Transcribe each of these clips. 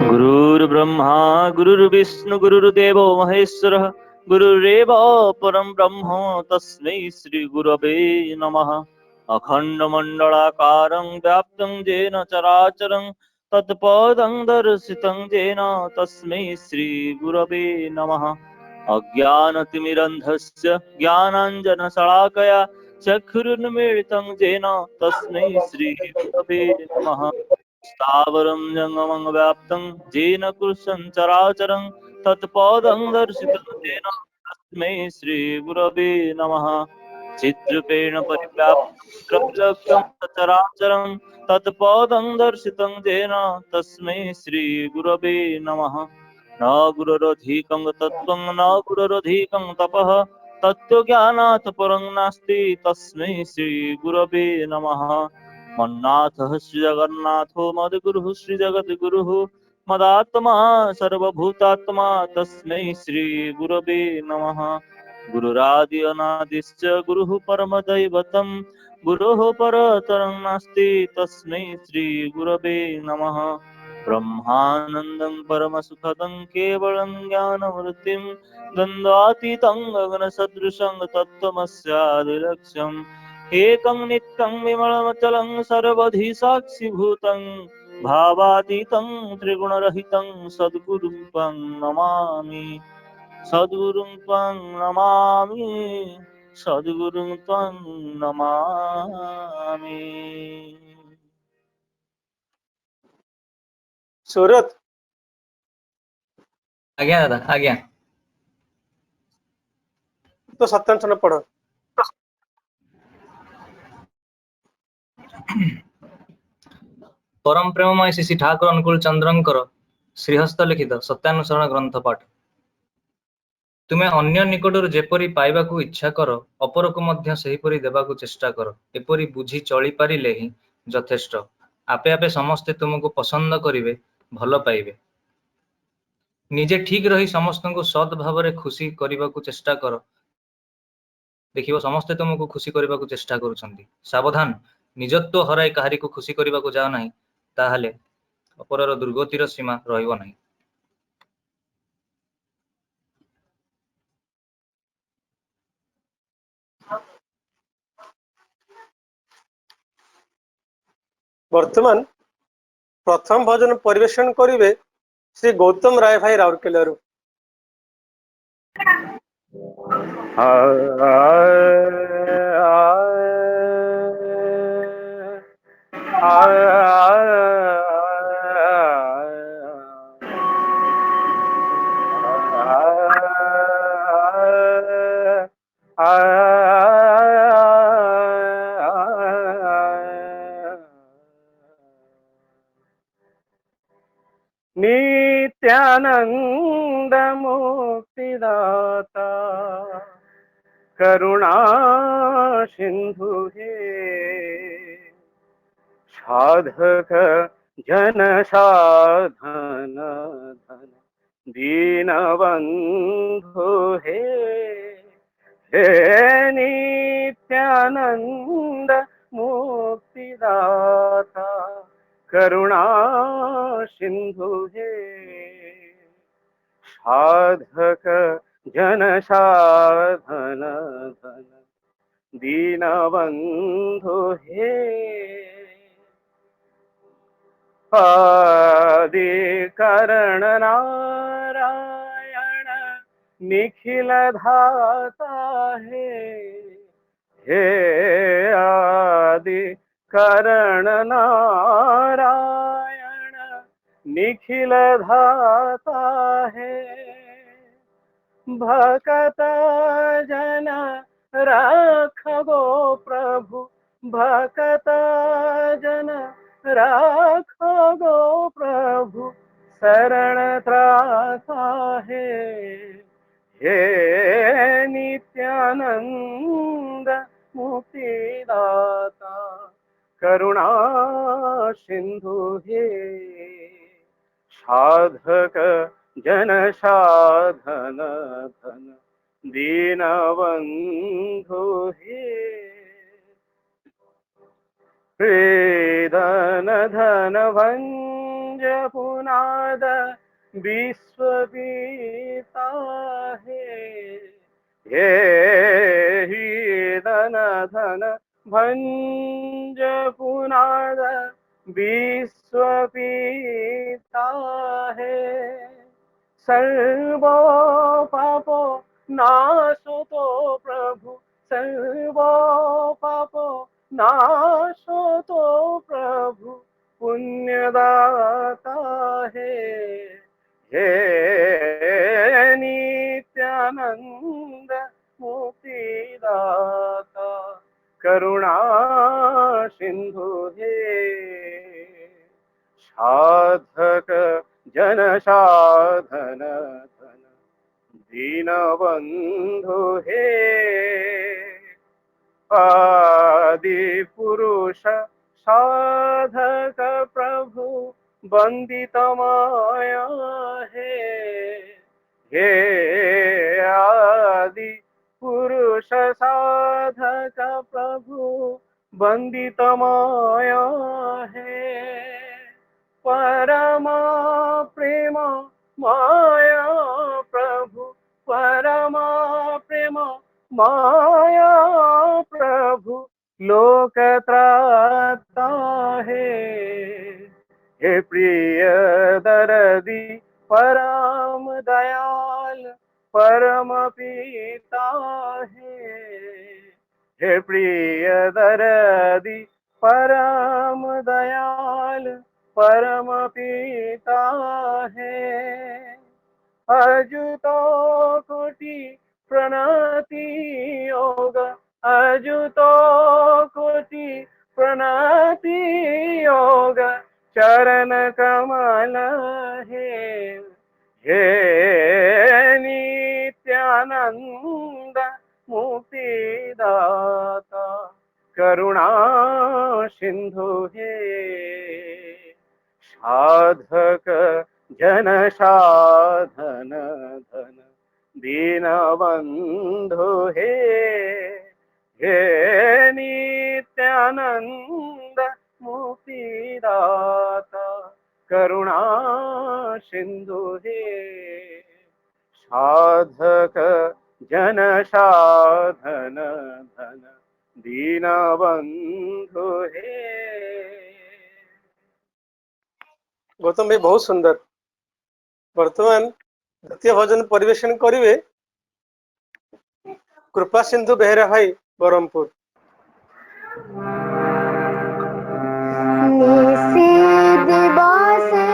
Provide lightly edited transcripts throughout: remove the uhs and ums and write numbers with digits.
गुरुर्ब्रह्मा गुरुर्विष्णु गुरुर्देवो महेश्वरः गुरुरेव परं ब्रह्म तस्मै श्रीगुरवे नमः। अखण्डमण्डलाकारं व्याप्तं येन चराचरं तत्पदं दर्शितं येन तस्मै श्रीगुरवे नमः। अज्ञानतिमिरन्धस्य ज्ञानाञ्जनशलाकया चक्षुरुन्मीलितं येन तस्मै श्रीगुरवे नमः। स्थावरं जङ्गमं व्याप्तं येन कृष्णं चराचरं तत्पदं दर्शितं येन तस्मै श्रीगुरवे नमः। चिद्रूपेण परिव्याप्तं द्रव्यव्यक्तं सचराचरं तत्पदं दर्शितं येन तस्मै श्रीगुरवे नमः। न गुरुरधिकं तत्त्वं न गुरुरधिकं तपः तत्त्वज्ञानात् परं नास्ति तस्मै श्रीगुरवे नमः। मन्नाथः श्रीजगन्नाथो मद्गुरुः श्रीजगद्गुरुः मदात्मा सर्वभूतात्मा तस्मै श्रीगुरवे नमः। गुरुरादि अनादिश्च गुरुः परमदैवतं गुरोः परतरं नास्ति तस्मै श्रीगुरवे नमः। ब्रह्मानन्दं परमसुखदं केवलं ज्ञानमूर्तिं द्वन्द्वातीतं गगनसदृशं तत्त्वमस्यादिलक्ष्यम् एकं नित्यं विमलमचलं सर्वधि साक्षिभूतं भावातीतं त्रिगुणरहितं सद्गुरुं त्वं नमामि। सद्गुरुं त्वं नमामि। सद्गुरुं त्वं नमामि। सूरत आज्ञा दादा आज्ञा। तो सत्तांश पढ़ो। परम प्रेममय श्री ठाकुर अनुकूल चंद्रंकर श्रीहस्त लिखित सत्यानुसरण ग्रंथ पाठ। तुमे अन्य निकटरू जेपरी पाइबाकू इच्छा कर अपरकू मध्य सेहीपरी देबाकू चेष्टा कर। एपरी बुझी चली पारिले ही यथेष्ट। आपे आपे समस्ते तुमको पसंद करिवे भल पाइबे। निजे ठीक रही समस्त को सद भाव खुशी करने चेष्टा कर। देखिबो समस्ते तुमको खुशी करने को चेष्टा करुछंती। सावधान निजत्व हराई काहारी को खुशी करने को जाओ नहीं, ताहले अपरर दुर्गतिर सीमा रहिबो नहीं। वर्तमान प्रथम भजन परिवेशन करिवे श्री गौतम राय भाई राउरकेलारू। नित्यानंद मुक्तिदाता करुणा सिंधु हे साधक जन साधन धन दीन बंधु हे हे नित्यानंद मुक्तिदाता करुणा सिंधु हे साधक जन साधन धन दीन बंधु हे आदि करण नारायण निखिल धाता हे हे आदि करण नारायण निखिल धाता है भक्त जन राखो प्रभु भक्त जन राखो प्रभु शरण त्राता है हे नित्यानंद मुक्तिदाता करुणा सिंधु हे साधक जन साधन धन दीन बंधु हे वेद धन धन भंज पुनाद विश्व पीता है। ही धन धन भंज पुनाद विश्व पीता है। सर्व पापो नाशो तो प्रभु, सर्व पापो नाशो तो प्रभु पुण्यदाता है। हे नित्यानंद मुक्तिदाता करुणा सिंधु हे। साधक जन साधन धन दीन बंधु हे। आदि पुरुष साधक प्रभु वंदित माया है। हे आदि पुरुष साधक प्रभु वंदित माया है। परमा प्रेम माया प्रभु, परमा प्रेम माया प्रभु लोक त्राता है। हे प्रिय दरदी परम दयाल परम पिता है। हे प्रिय दरदी परम दयाल परम पिता है। अजुतो कोटि प्रणति योग, अजुतो कोटि प्रणति योग चरण कमल है। हे नित्यानंद मुक्तिदाता करुणा सिंधु हे। साधक जन साधन धन दीन बंधु हे। हे नित्यानंद मुक्तिदाता करुणा सिंधु हे। साधक जन साधन धन दीन बंधु हे। गौतम भाई बहुत सुंदर। वर्तमान द्वितीय भजन परिवेशन करिवे कृपा सिंधु बेहरा भाई बरहमपुर। निसी दिवासे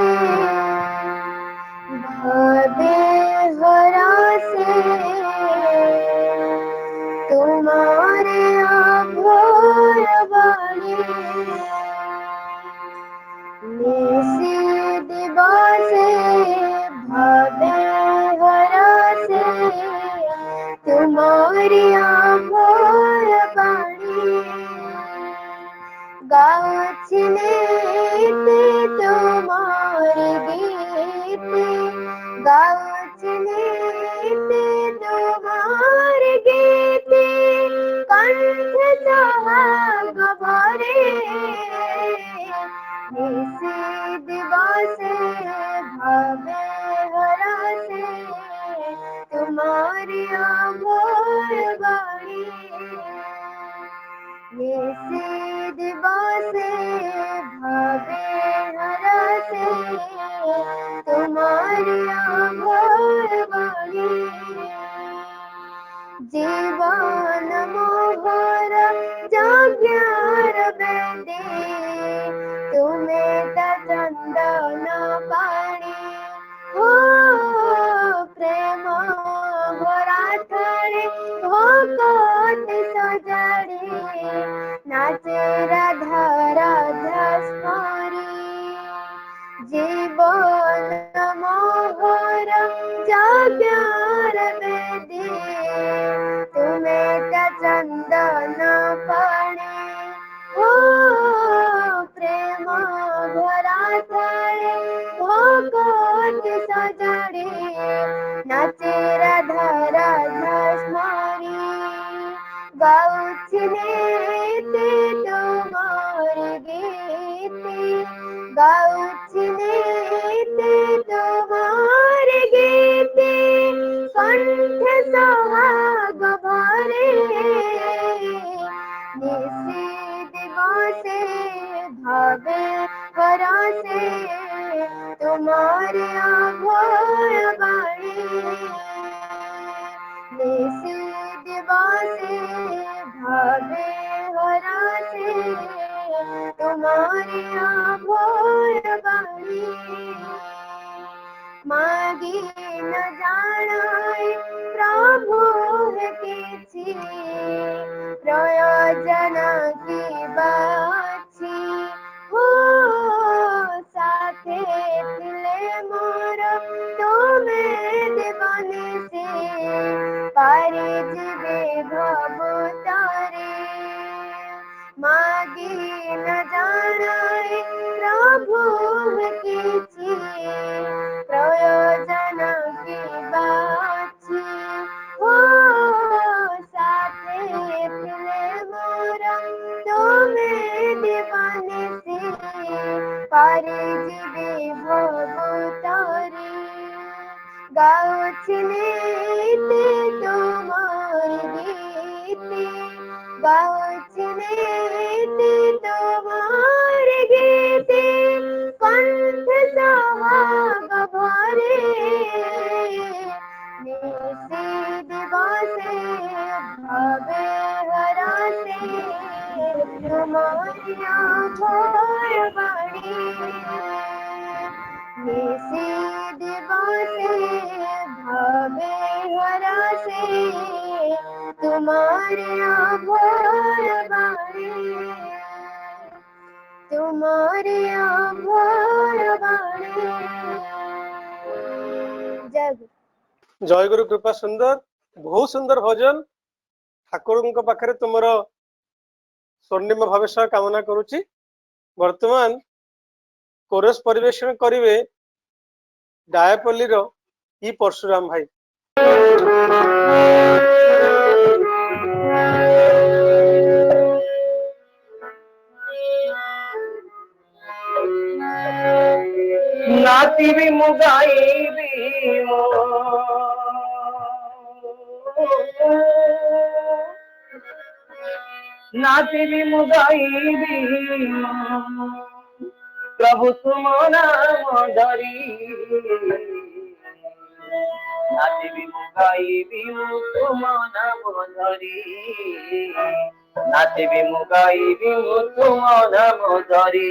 भादे हरा से तुम्हारे आभोर वाणी। निसी दिवासे भादे हरा से तुम्हारी आभोर वाणी। गाछने तुम्हारे गीत, गाछने तुम्हारे गीत कंठ सुहाग भरे। निसी दिवसे भावे हरा से तुम्हारी आभोर वाणी। निसी दिवसे भावे हरा से तुम्हारी आभोर वाणी। जीवन मोहर जाग्यार बेदे तुम्हें त चंदन पाणी। हो प्रेम भरा थारे भगत सजाड़ी नाचे राधा राधा स्मरी। जीवन मोहर जाग्यार बेदे तुम्हें त चंदन पाणी। हो प्रेम भरा थारे भगत सजाड़ी नाचे राधा राधा स्मरी। गाउछने तुम्हारे गीत गाउछि नीति तुम्हारे गीते कंठ सोहाग भरे निशी दिवसे भावे बरसे तुम्हारे अभय बाणी निशी दिवसे भावे बरसे तुम्हारे अभय बाणी मागी न जानाय प्रभु किछि प्रयोजन की बाछि हो साथे तिले मोर तुमे देवने से पारे जीवे भव तारे मागी न जानाय प्रभु किछि प्रयोजन की बाछि हो साथे तिले मोर तुमे देवने से पारे जीवे भव तारे गाउछि नीति तुम्हारे गीते गाउछि नीति तुम्हारे गीते कंठ सोहाग भरे निशी दिवसे भावे हरसे तुम्हारी अभय बाणी निशी दिवसे भावे हरसे तुम्हारे अभय बाणी तुम्हारे अभय बाणी जग जय गुरु कृपा सुंदर बहुत सुंदर भजन ठाकुर पाखे तुमर स्वर्णिम भविष्य कामना करुच्ची। वर्तमान कोरस परिवेशन करिवे डायपल्ली रो ई परशुराम भाई। नाती भी मुगाई भी मो नाती भी मुगाई भी मो प्रभु तुम नाम धरी नाती भी मुगाई भी मो तुम नाम धरी नाती भी मुगाई भी मो तुम नाम धरी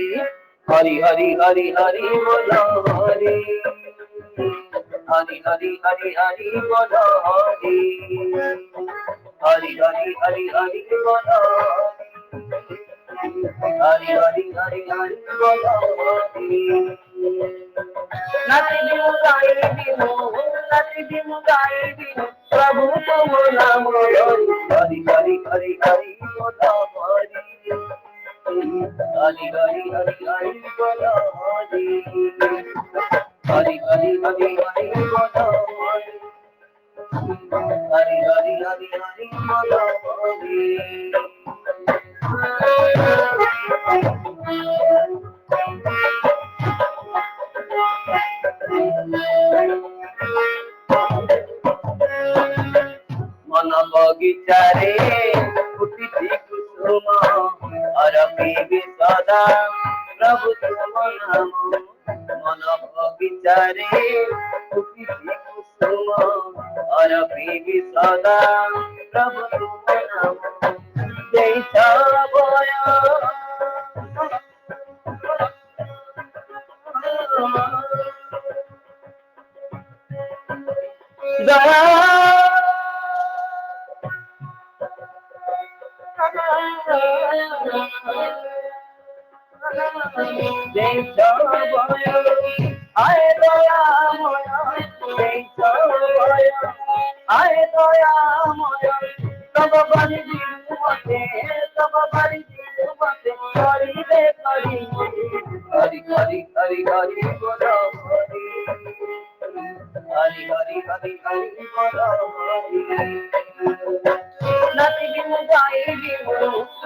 हरि हरि हरि हरि बोलो हरि हरि हरि हरि हरि बोलो हरि हरि हरि हरि हरि बोलो हरि हरि हरि हरि बोलो हरि नाती भी मुगाई भी प्रभु तुम नाम हरि हरि हरि हरि बोलो हरि हरि हरि हरि हरि बोलो हरि हरि हरि हरि हरि बोलो हरि हरि हरि हरि बोलो मन बगीचारे फुटिछि कुसुम अरबी सदा प्रभु तुम नाम मन बगीचारे फुटिछि कुसुम अरबी सदा प्रभु तुम नाम जैसा बोया हरि हरि हरि हरि बोलो हरि हरि हरि हरि हरि बोलो हरि नदी भी मुगाई भी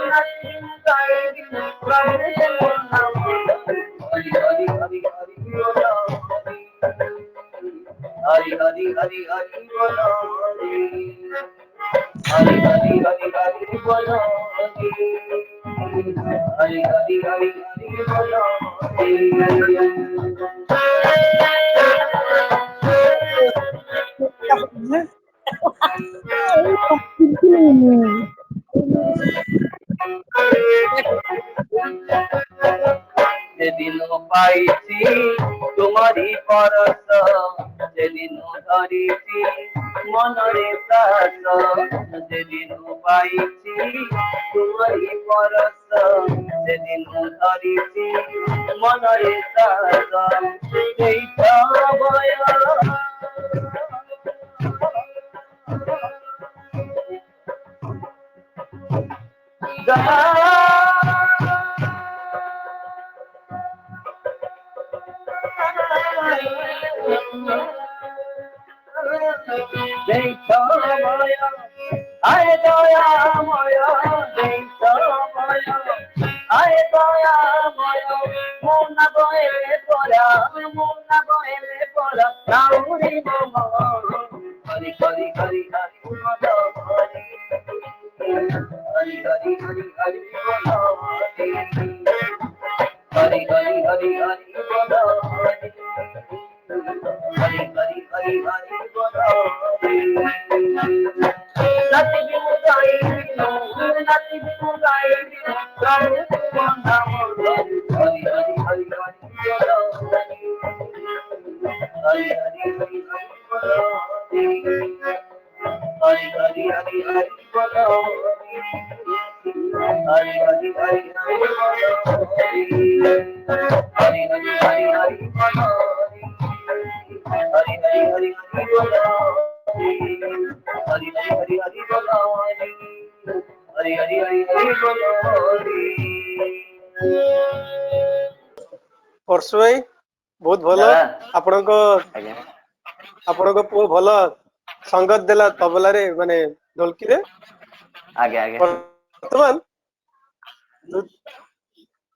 नदी भी मुगाई भी प्रभु तुम नाम हरि हरि हरि हरि बोलो हरि हरि हरि हरि हरि बोलो हरि हरि हरि हरि हरि बोलो যেদিন পাইছি তোমারি পরশ যেদিন ধরিছি মনরে সাস যেদিন পাইছি তোমারি পরশ যেদিন ধরিছি মনরে সাস এই ভয় আয় দয়াময় দয়াময় আয় দয়াময় মুনা গয়ে পড়া নাউরি মম হরি হরি হরি হরি বলো হরি হরি হরি হরি হরি বলো হরি হরি হরি হরি বলো হরি हरि हरि हरि हरि बोलो नति बिमुदाई बिनु नति बिमुदाई बिनु प्रभु तुम नाम हरि हरि हरि हरि बोलो हरि हरि हरि हरि बोलो हरि हरि हरि हरि बोलो हरि हरि हरि हरि बोलो हरि हरि हरि हरि बोलो हरि हरि हरि हरि बोलो हरि हरि हरि हरि बोलो हरि हरि हरि हरि बोलो हर्ष भाई बहुत भलो आपनको आपनको पुओ भलो संगत देला तबला रे माने ढोलकी रे आगे आगे वर्तमान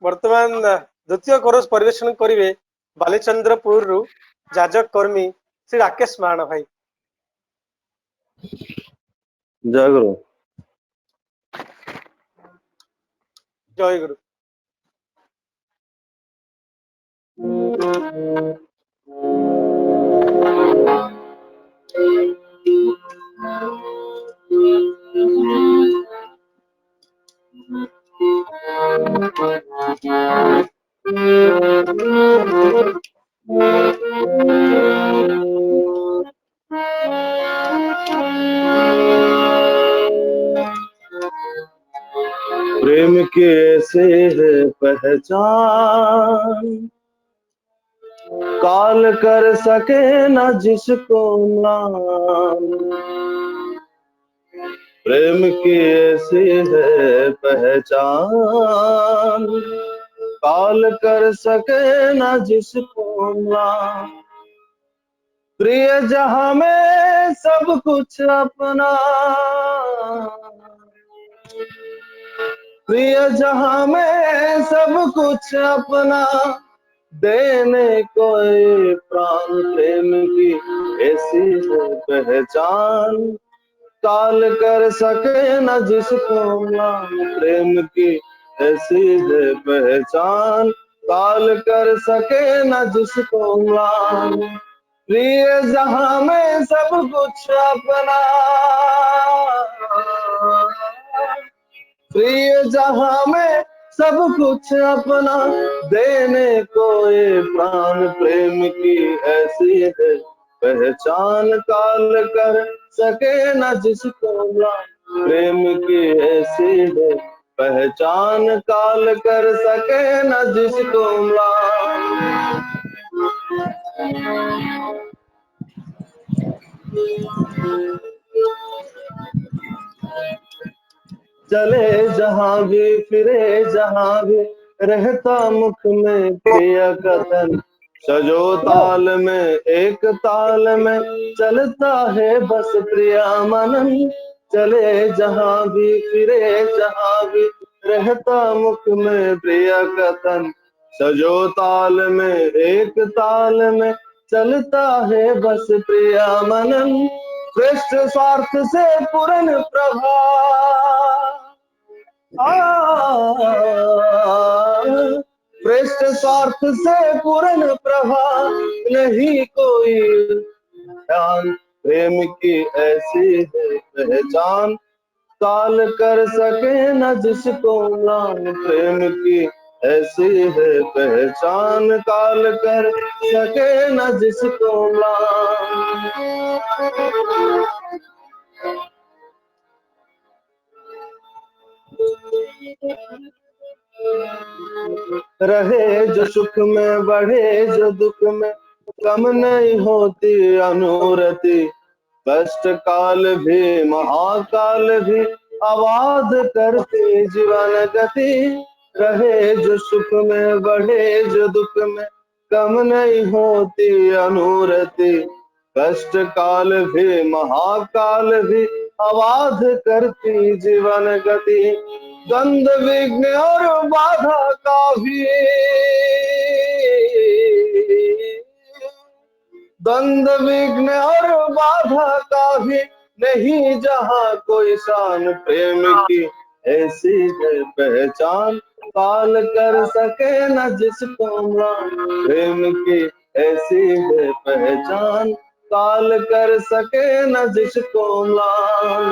वर्तमान द्वितीय कोरस परिवेशन करिवे बालीचंद्रपुर रु जाजक कर्मी श्री राकेश महाना भाई। जय गुरु। जय गुरु। प्रेम की ऐसे है पहचान काल कर सके न जिसको मान। प्रेम की ऐसी है पहचान काल कर सके न जिसको मान। प्रिय जहां में सब कुछ अपना प्रिय जहां में सब कुछ अपना देने को ये प्राण। प्रेम की ऐसी है पहचान काल कर सके न जिसको मान। प्रेम की ऐसी है पहचान काल कर सके न जिसको मान। प्रिय जहां में सब कुछ अपना प्रिय जहां में सब कुछ अपना देने को ये प्राण। प्रेम की ऐसी है पहचान काल कर सके न जिसको मान। प्रेम की ऐसी है पहचान काल कर सके न जिसको मान। चले जहां भी फिरे जहां भी रहता मुख में प्रिय कथन। सजो ताल में एक ताल में चलता है बस प्रिया मनन। चले जहां भी फिरे जहां भी रहता मुख में प्रिय कथन। सजो ताल में एक ताल में चलता है बस प्रिया मनन, श्रेष्ठ स्वार्थ से पूर्ण प्रभा। श्रेष्ठ स्वार्थ से पूर्ण प्रभा, नहीं कोई ध्यान, प्रेम की ऐसी है पहचान, काल कर सके न जिसको म्लान। प्रेम की ऐसी है पहचान, काल कर सके न जिसको म्लान। रहे जो सुख में, बढ़े जो दुख में, कम नहीं होती अनुरति। कष्ट काल भी महाकाल भी, आवाज करती जीवन गति। रहे जो सुख में, बढ़े जो दुख में, कम नहीं होती अनुरति। कष्ट काल भी महाकाल भी, आवाज करती जीवन गति। द्वंद विघ्न और बाधा का भी, द्वंद विघ्न और बाधा का भी, नहीं जहाँ कोई शान। प्रेम की ऐसी है पहचान, काल कर सके न जिसको म्लान। प्रेम की ऐसी है पहचान, काल कर सके न जिसको म्लान।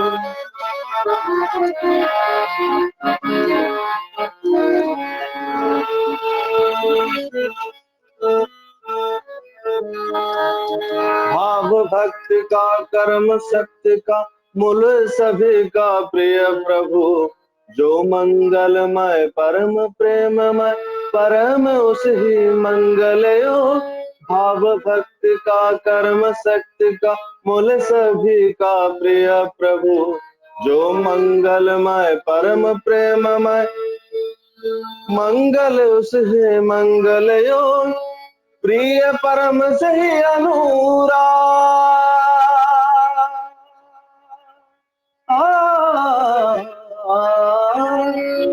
भाव भक्ति का, कर्म शक्ति का, मूल सभी का प्रिय प्रभु। जो मंगलमय परम प्रेममय, परम उस ही मंगलयो। भाव भक्ति का, कर्म शक्ति का, मूल सभी का प्रिय प्रभु। जो मंगलमय परम प्रेममय, मंगल उस ही मंगलयो। प्रिय परम सही अनुराग,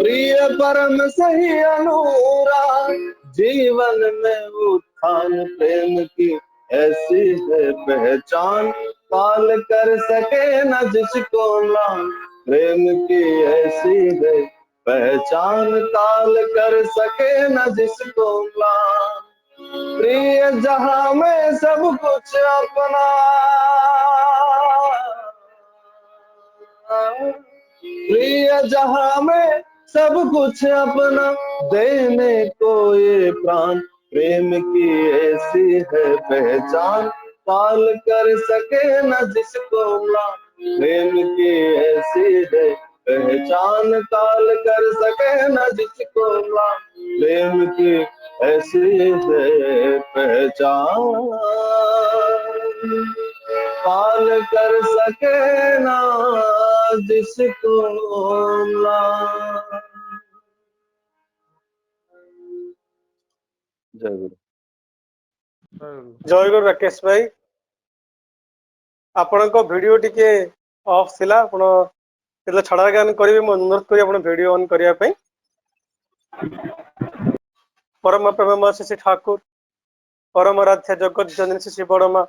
प्रिय परम सही अनुराग। जीवन में उत्थान, प्रेम की ऐसी है पहचान, काल कर सके न जिसको म्लान। प्रेम की ऐसी है पहचान, काल कर सके न जिसको म्लान। प्रिय जहां में सब कुछ अपना, प्रिय जहां में सब कुछ अपना, देने को ये प्राण। प्रेम की ऐसी है पहचान, काल कर सके न जिसको म्लान। प्रेम की ऐसी है पहचान, काल कर सके न जिसको म्लान। प्रेम की ऐसी है पहचान, काल कर सके ना जिसको म्लान। जय गुरु। जय गुरु राकेश भाई, आपनको वीडियो टिके ऑफ थिला, आपण केले छडा ज्ञान करिवे, म अनुरोध करी आपण वीडियो ऑन करिया पई। परम प्रेम श्री ठाकुर, परम आराध्य जगत जननी श्री बड़मा,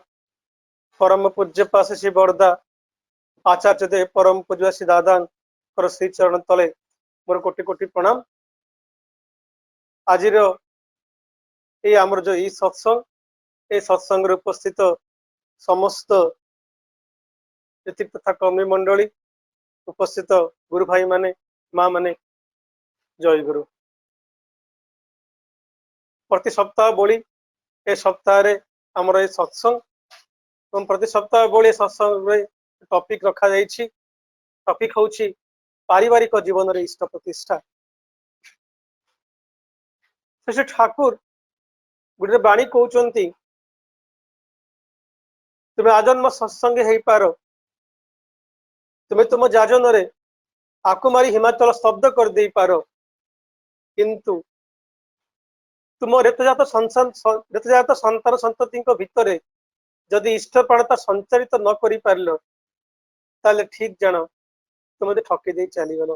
परम पूज्य पास श्री बड़दा आचार्य देव, परम पूज्य श्री दादा श्री चरण तले मोर कोटि कोटि प्रणाम। आज ये आमर जो ई सत्संग, ए सत्संग उपस्थित समस्त तथा कर्मी मंडली, उपस्थित गुरु भाई माने, माँ माने, जय गुरु। प्रति सप्ताह बोली ए सप्ताह रे आमर ए सत्संग, प्रति सप्ताह बोली सत्संग रे टॉपिक रखा जाइछि। टॉपिक होछि पारिवारिक जीवन रे इष्ट प्रतिष्ठा। श्री ठाकुर गुटे बाणी कहउचंती, तुम आजन्म सत्संग हेई पारो, तुम्हें तुम जाजन रे आकु मारी हिमाचल शब्द कर दे पारो, किंतु तुम रेतजात संतान संतति भितर जदि इष्टप्राणता संचारित न करि पारलो, ताले ठीक जान तुम ठकी दे चली गलो।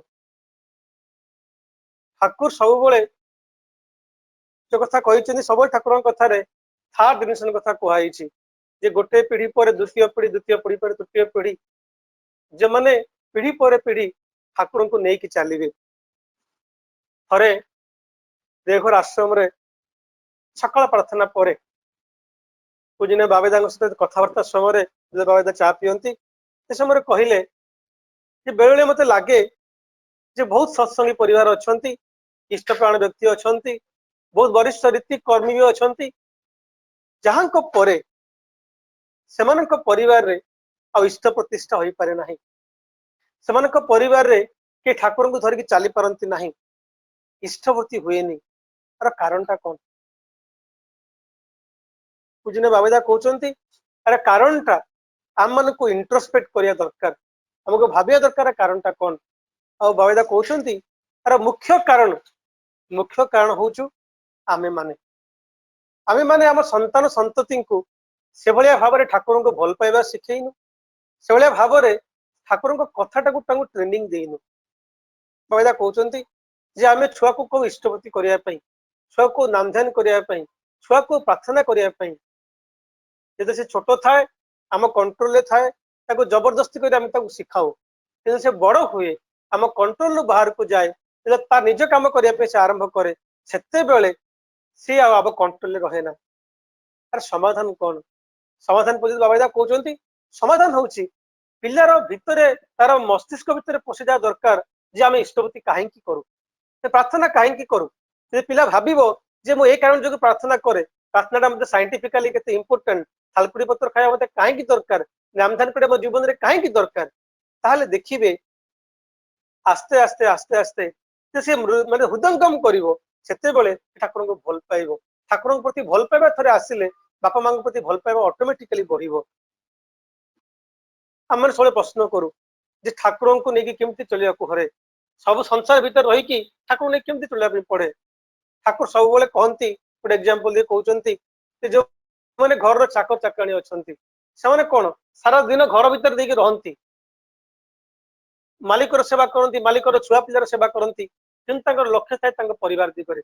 ठाकुर सब जो कथा कहते सब ठाकुर कथार थर्ड जनरेशन कथा कहई जे गोटे पीढ़ी पर द्वितीय पीढ़ी पर तृतीय पीढ़ी जो माने पीढ़ी पर पीढ़ी ठाकुर को नहीं कि चलिए थरे देवघर आश्रम रे सकाल प्रार्थना पर पूजनीय बाबेदा सहित कथबार्ता समय बाबेदा चा पियंती से समय कहले बेले मत लगे जे बहुत सत्संगी परिवार अच्छा इष्टप्राण व्यक्ति अच्छा बहुत वरिष्ठ रीति कर्मी भी अच्छा जहां परे सेमानक परिवार रे आ इष्ट प्रतिष्ठा हो पारे नाही सेमानक परिवार रे के ठाकुर को धरिक चली पारती नाही इष्टवृत्ति हुएनी अर कारणटा कौन पूजनीय बाबेदा कहते अरे कारणटा आम मान को इंट्रोस्पेक्ट करिया दरकार हमको भाबिया दरकार कारणटा कौन आ बाबेदा कहते अरे मुख्य कारण होचु आमे माने आम संतान संतति को से भाया भाव ठाकुर को भल पाइबा शिखेनु से भाया भाव ठाकुर कथाटा को ट्रेनिंग देनु बाबेदा कहते जे आम छुआ को कौ इष्टवती करने छुआ को नाम ध्यान करने छुआ को प्रार्थना करने जब से छोट थाए आम कंट्रोल थाए जबरदस्ती कर शिखाऊ जब से बड़ हुए आम कंट्रोल बाहर को जाए जब निज कम करने से आरंभ करे से सी आम कंट्रोल रहे ना अरे समाधान कौन समाधान पूजित बाबा कहते समाधान हूँ पिलार भितर तार मस्तिष्क भितर पशि जा दरकार जे आम इष्टवती कहीं करूँ प्रार्थना कहीं करूँ पिला भाव जे मुझे कारण जो प्रार्थना करे प्रार्थना मतलब साइंटिफिकली केते इंपोर्टेंट थालपुड़ी पत्र खाया मत कहीं दरकार नामधान करे मो जीवन में कहीं दरकार ताहले देखिए आस्ते आस्ते आस्ते आस्ते से माने हृदयंगम करिवो सेते बेले ठाकुर को भल पाइबो ठाकुर प्रति भल पाइबा थरे आसिले बापा मां प्रति भल पाइबा ऑटोमेटिकली बढ़िबो आम सब प्रश्न करूँ जे ठाकुर को लेकिन केमती चलिया हरे सब संसार भीतर रही कि ठाकुर ने केमती चलिया पड़े ठाकुर सब बेले कहती गोटे एग्जांपल दे कहते जो मैंने घर चाकर चाकराणी अच्छा से कौन सारा दिन घर भीतर देके रहती मालिकर सेवा करती मालिकर छुआ पिलार सेवा करती किंतु लक्ष्य थाए परिवार दिगरे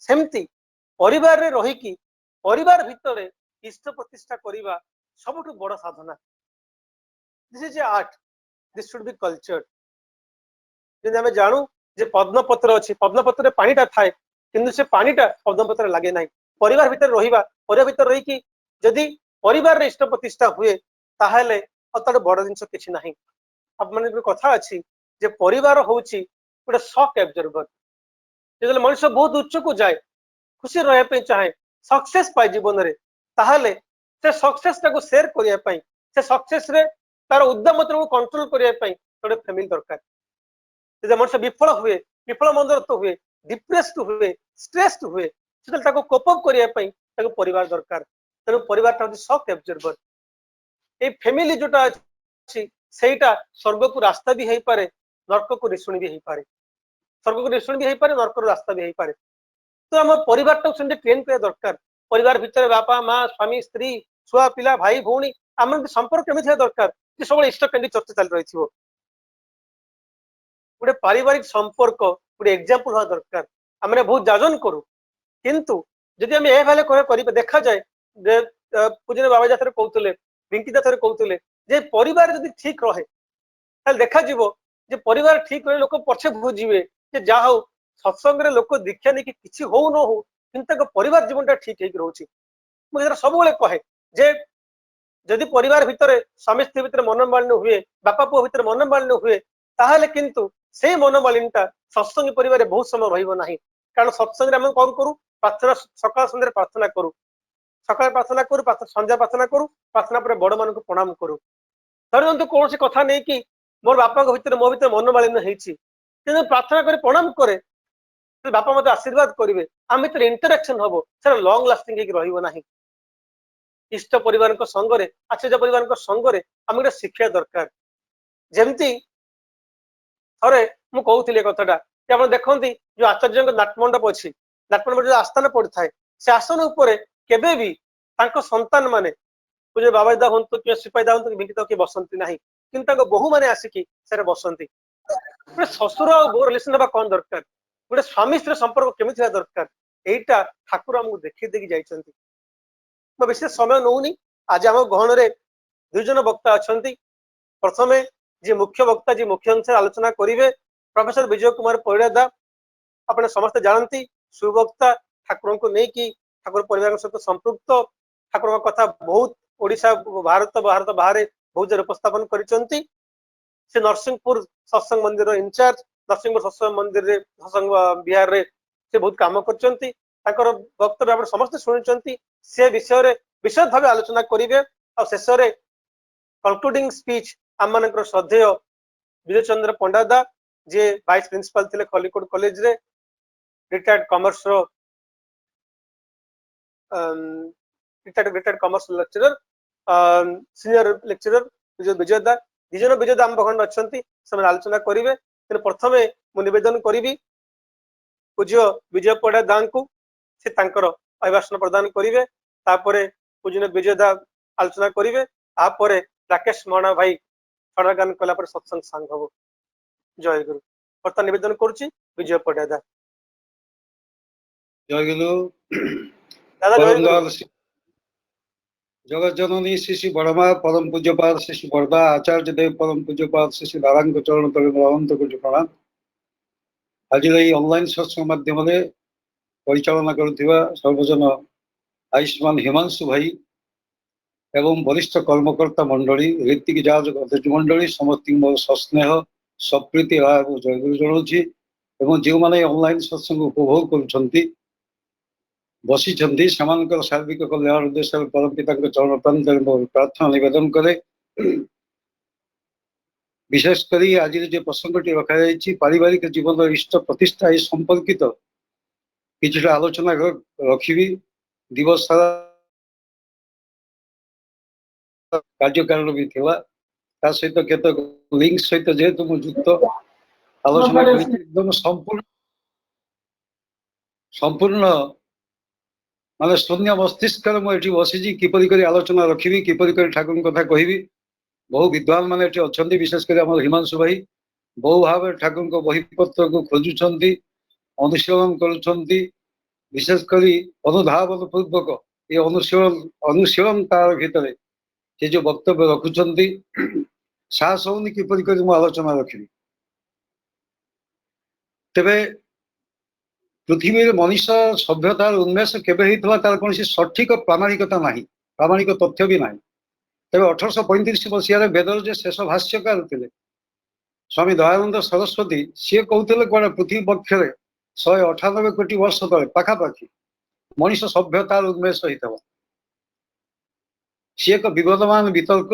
सेमती परिवार रे रही परिवार भितर इष्ट प्रतिष्ठा करवा सबुठ बड़ साधना this is art this should be culture जब आम जानू जे पद्मपत्र अच्छी पद्मपत्र पानीटा थाए किंतु से पानीटा पद्मपत्र लगे ना परिवार भितर रहिबा परिवार भितर रही जदि परिवार रे इष्ट प्रतिष्ठा हुए ताहले अतड़ बड़ जिनस किछि नाही अब माने कथा अच्छी जे परिवार होउची गोटे शॉक एब्जर्वर जब मनुष्य बहुत उच्च को जाए खुशी रहा चाहे सक्सेस पाए जीवन में ताहले से सक्सेस टाको शेयर करने से सक्सेस रे तार उद्यम को कंट्रोल करने गोटे फैमिली दरकार जब मनुष्य विफल मंदरत हुए डिप्रेस्ड हुए स्ट्रेस्ड हुए से कोपअप करने परिवार दरकार तेणु परिवार शॉक एब्जर्वर ये फैमिली जोटा अच्छी सेटा स्वर्ग को रास्ता भी हो पारे नर्क को रिशुणी भी हो पारे स्वर्ग को रिशुणी भी हो पारे नर्क रास्ता भी हो पारे तो आम परिवार टाक ट्रेन करा दरकार परिवार भितर बापा माँ स्वामी स्त्री छुआ पिला भाई भौणी आम संपर्क केमी दरकार कि सब इष्ट केंद्र चर्चा चली रही गोटे पारिवारिक संपर्क गोटे एग्जांपल हवा दरकार आम बहुत जाजन करूँ किंतु जदि आम ये देखा जाए पूजनीय बाबा जाते कहते रिंकी जाते कहते जे परिवार जदि ठीक रहे देखा जे परिवार ठीक रहे लोक पछे बुझे जा हो सत्संग लोक दीक्षा नहीं कि हो न हो कि परिवार जीवन ठीक रोचे मुझे सब कहे जे जदि परिवार भितर स्वामी स्त्री भितर मनोमालिन्य हुए बापा पुओ भितर मनोमालिन्य हुए ताहले किंतु से मनोमालिन्यता सत्संग परिवार बहुत समय रहिबो नाही कारण सत्संग आम कौन करूँ प्रार्थना सकाल संध्या प्रार्थना करूँ सकाल प्रार्थना करूँ संध्या प्रार्थना करूँ प्रार्थना पर बड़ मान को प्रणाम करूँ धरतु कौन सी कथा नहीं कि मोर बापा भीतर मो भीतर मनोमालिन्य होती प्रार्थना कर प्रणाम करे बापा मत आशीर्वाद करेंगे आम भीतर इंटरेक्शन हम सर लंग लास्टिंग रहा इष्ट परिवार संगे आचार्य परिवार संगे आम गोटे शिक्षा दरकार जमती थे मुझे कहती कथाटा कि आप देखते जो आचार्य नाटमंडप अच्छी नाटमंडप जो आस्थान पड़ता है से आसन उपर केबे भी संतान माने पूजे बाबादा हूँ कि सिपाहीदा हूँ भिंकिता किए बसती ना कि बहु मैंने आसिकी से बसती गोटे शशुर और बो रिलेसन हवा कौन दरकार गोटे स्वामी स्त्री संपर्क केमी दरकार यहीटा ठाकुर आमको देखी देखी जाइछंती ମୁଁ ବିଶେଷ ସମୟ ନଉନି। ଆଜି ଆମ ଗହଣରେ 2 ଜଣ ବକ୍ତା ଅଛନ୍ତି। प्रथमे जी मुख्य वक्ता जी मुख्य अंश आलोचना करेंगे प्रोफेसर विजय कुमार परिड़ा। अपने समस्त जानती सुवक्ता ठाकुर को लेकिन ठाकुर परिवार सहित संपृक्त ठाकुर कथा बहुत ओडिशा भारत भारत बाहर बहुत जगह उपस्थापन करिसेंती। से नरसिंहपुर सत्संग मंदिर इंचार्ज नरसिंहपुर सत्संग मंदिर रे सत्संग बिहार रे से बहुत काम करचंती। ताकर वक्तव्य आपण समस्त सुनिचंती। से विषय रे विशद भाव आलोचना करिवे और शेष रे कंक्लूडिंग स्पीच आमनकर श्रद्धेय विजय चंद्र पंडादा जे वाइस प्रिंसिपल थिले खलीकोट कॉलेज रे रिटायर्ड कॉमर्स रो retired commerce lecturer senior lecturer Vijay दा दिजन विजय दा आम भगवान अच्छंती से आलोचना करिवे। तेन प्रथमे मु निवेदन करिवि पूज्य विजय पड़ा दान को से तांकर अभिभाषण प्रदान करिवे। तापरे पूज्य विजय दा आलोचना करिवे। तापरे राकेश मणा भाई फणगान कला पर सत्संग सांग हबो। जय गुरु वर्ता निवेदन करूची विजय पड़ा दा। जय गुरु दादा जय गुरु। परम जगत जननी श्री श्री बड़मा परम पूज्यपाद श्री श्री बड़दा आचार्य देव परम पूज्यपाद श्री श्री नारायण चरण तले अनंत कोटि प्रणाम। आज ऑनलाइन सत्संग माध्यम परिचालना करुवा सर्वजन आयुष्मान हिमांशु भाई एवं वरिष्ठ कर्मकर्ता मंडली ऋतिक जाज अध्यक्ष मंडली समस्त मोर सस्नेह सप्रीति जयगुरु जनाऊँगी। जो मैंने ऑनलाइन सत्संग उपभोग कर बसी सार्विक कल्याण उद्देश्य परम पिता चरण प्रांत प्रार्थना निवेदन करे। विशेषकर आज जो प्रसंगटी रखा पारिवारिक जीवन इष्ट प्रतिष्ठा संपर्कित कि आलोचना रखी दिवस सारा कार्यकारण भी था सहित केत लिंक सहित जेहेतु मुझुक्त आलोचना एकदम संपूर्ण माने शून्य मस्तिष्क मुझे बसी किपरि आलोचना रखी किपरि ठाकुर कथा कहि। बहु विद्वान मैंने अच्छा विशेषकर आम हिमांशु भाई बहु भाव ठाकुर बहीपत्र को खोजुंट अनुशीलन कर विशेषकर अनुधावन पूर्वक ये अनुशीलन तार भितर से जो वक्तव्य रखुंट साहस होनी किपरि आलोचना रखी। तेरे पृथ्वी मनीष सभ्यतार उन्मेष केवे तार कौन सठिक प्रामाणिकता ना प्रामाणिक तथ्य भी ना। तेरे 1835 मसीह वेदर जे शेष भाष्यकार थे स्वामी दयानंद सरस्वती सी कहते कौन पृथ्वी पक्ष 198 कोटी वर्ष तले पाखापाखि मनीष सभ्यतार उन्मेष होता सी एक विवादमान वितर्क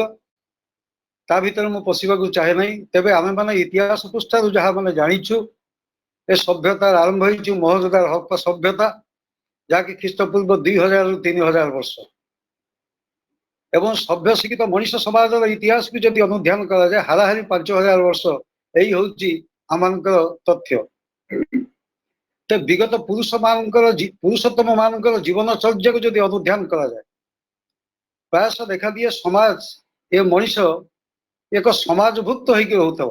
ता भीतर मु पशिबा चाहे ना। तेरे आम मैंने इतिहास पृष्ठ जहाँ मैंने जाचु ए सभ्यतार आरंभ हो महजदार हक सभ्यता जहाँकि ख्रीष्टपूर्व 2000 रु 3000 वर्ष एवं सभ्य शिक्षित मनीष समाज इतिहास को जब अनुध्यान करा जाए हाराहारी 5000 वर्ष यही हूँ आम तथ्य। तो विगत पुरुष पुरुषोत्तम मान जीवनचर्या को जब अनुध्यान करा जाए प्रयास देखा दिए समाज ये मनीष एक समाजभुक्त होकर रोता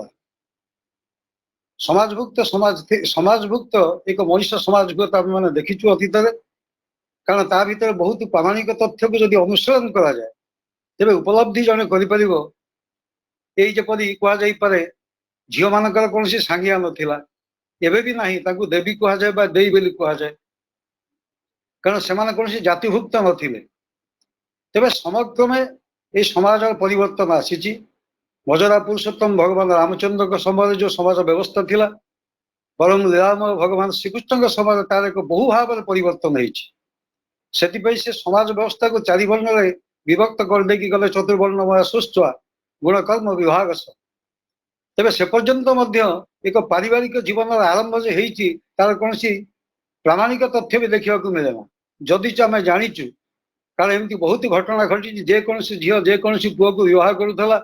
समाजभुक्त एक मनीष समाजभुक्त आम मैंने देखीचु अतीत कारण ता भीतर बहुत प्रामाणिक तथ्य को जब अनुशीलन करा जाए तेरे उपलब्धि जड़े करपरि कहुपे झील मानकर कौन सांगिया नाला एवं भी ना देवी कहुए देई बोली कहुए कारण से कौन जातिभुक्त नथिले। तेरे समक्रमे ये समाज परिवर्तन आसी मजरा पुरुषोत्तम भगवान रामचंद्र के समय जो समाज व्यवस्था थिला परम लीलामय भगवान श्रीकृष्ण समय तार एक बहु भाव परिवर्तन होती से समाज व्यवस्था को 4 वर्ण में विभक्त करदे गले चतुर्वर्णमय सुष्वा गुणकर्म विभाग तेरे से पर्यंत एक पारिवारिक जीवन आरंभ जो होती तार कौन प्रामाणिक तथ्य भी देखा मिलेना जदि आम जाचु कारण एमती बहुत घटना घटी जेकोसी झील जेकोसी पुओ को विवाह करूला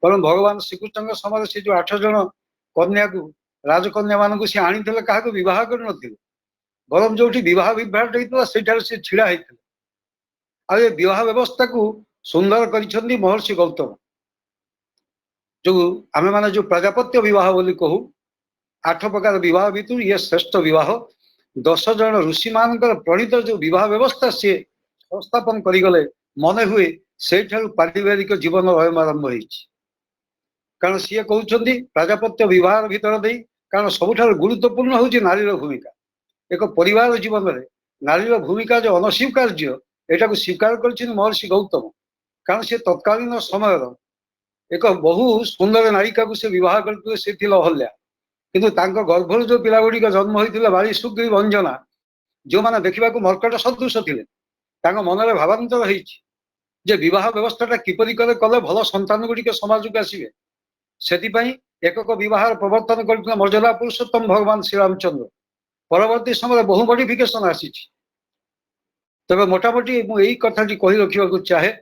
परम भगवान श्रीकृष्ण समय से जो 8 जन कन्या को राजकन्या मान सी आनी क्या बह कर बरम जो बह विभ्राट होता से छिड़ा होते आ विवाह व्यवस्था को सुंदर कर महर्षि गौतम जो आम मैंने जो प्रजापत्य विवाह बोली कहू 8 प्रकार विवाह भितर ये श्रेष्ठ विवाह 10 जन ऋषि मान प्रणीत जो विवाह व्यवस्था सी संस्थापन करिगले मने हुए सेठारु पारिवारिक जीवन आरंभ होइछि कारण सी कहते प्रजापत्य विवाह भीतर दे कारण सबुठार गुरुत्वपूर्ण हूँ नारीर भूमिका एक परिवार जीवन में नारीर भूमिका जो अनस्वीकार्य एटा को स्वीकार कर महर्षि गौतम कारण से तत्कालीन समय एक बहु सुंदर नायिका को से विवाह करते से अहल्या किंतु गर्भर जो पिला गुड़िक जन्म होता बाली सुग्रीव अंजना जो मैंने देखा मर्कट सदृश थे मन में भावांतर जे विवाह व्यवस्था किपरि कले भल संतान गुड़िक समाज को आसवे से एकक विवाह प्रवर्तन कर मर्यादा पुरुषोत्तम भगवान श्रीरामचंद्र परवर्ती समय बहु मॉडिफिकेशन आसी तबे मोटामोटी मुझे कथा कही रखा चाहे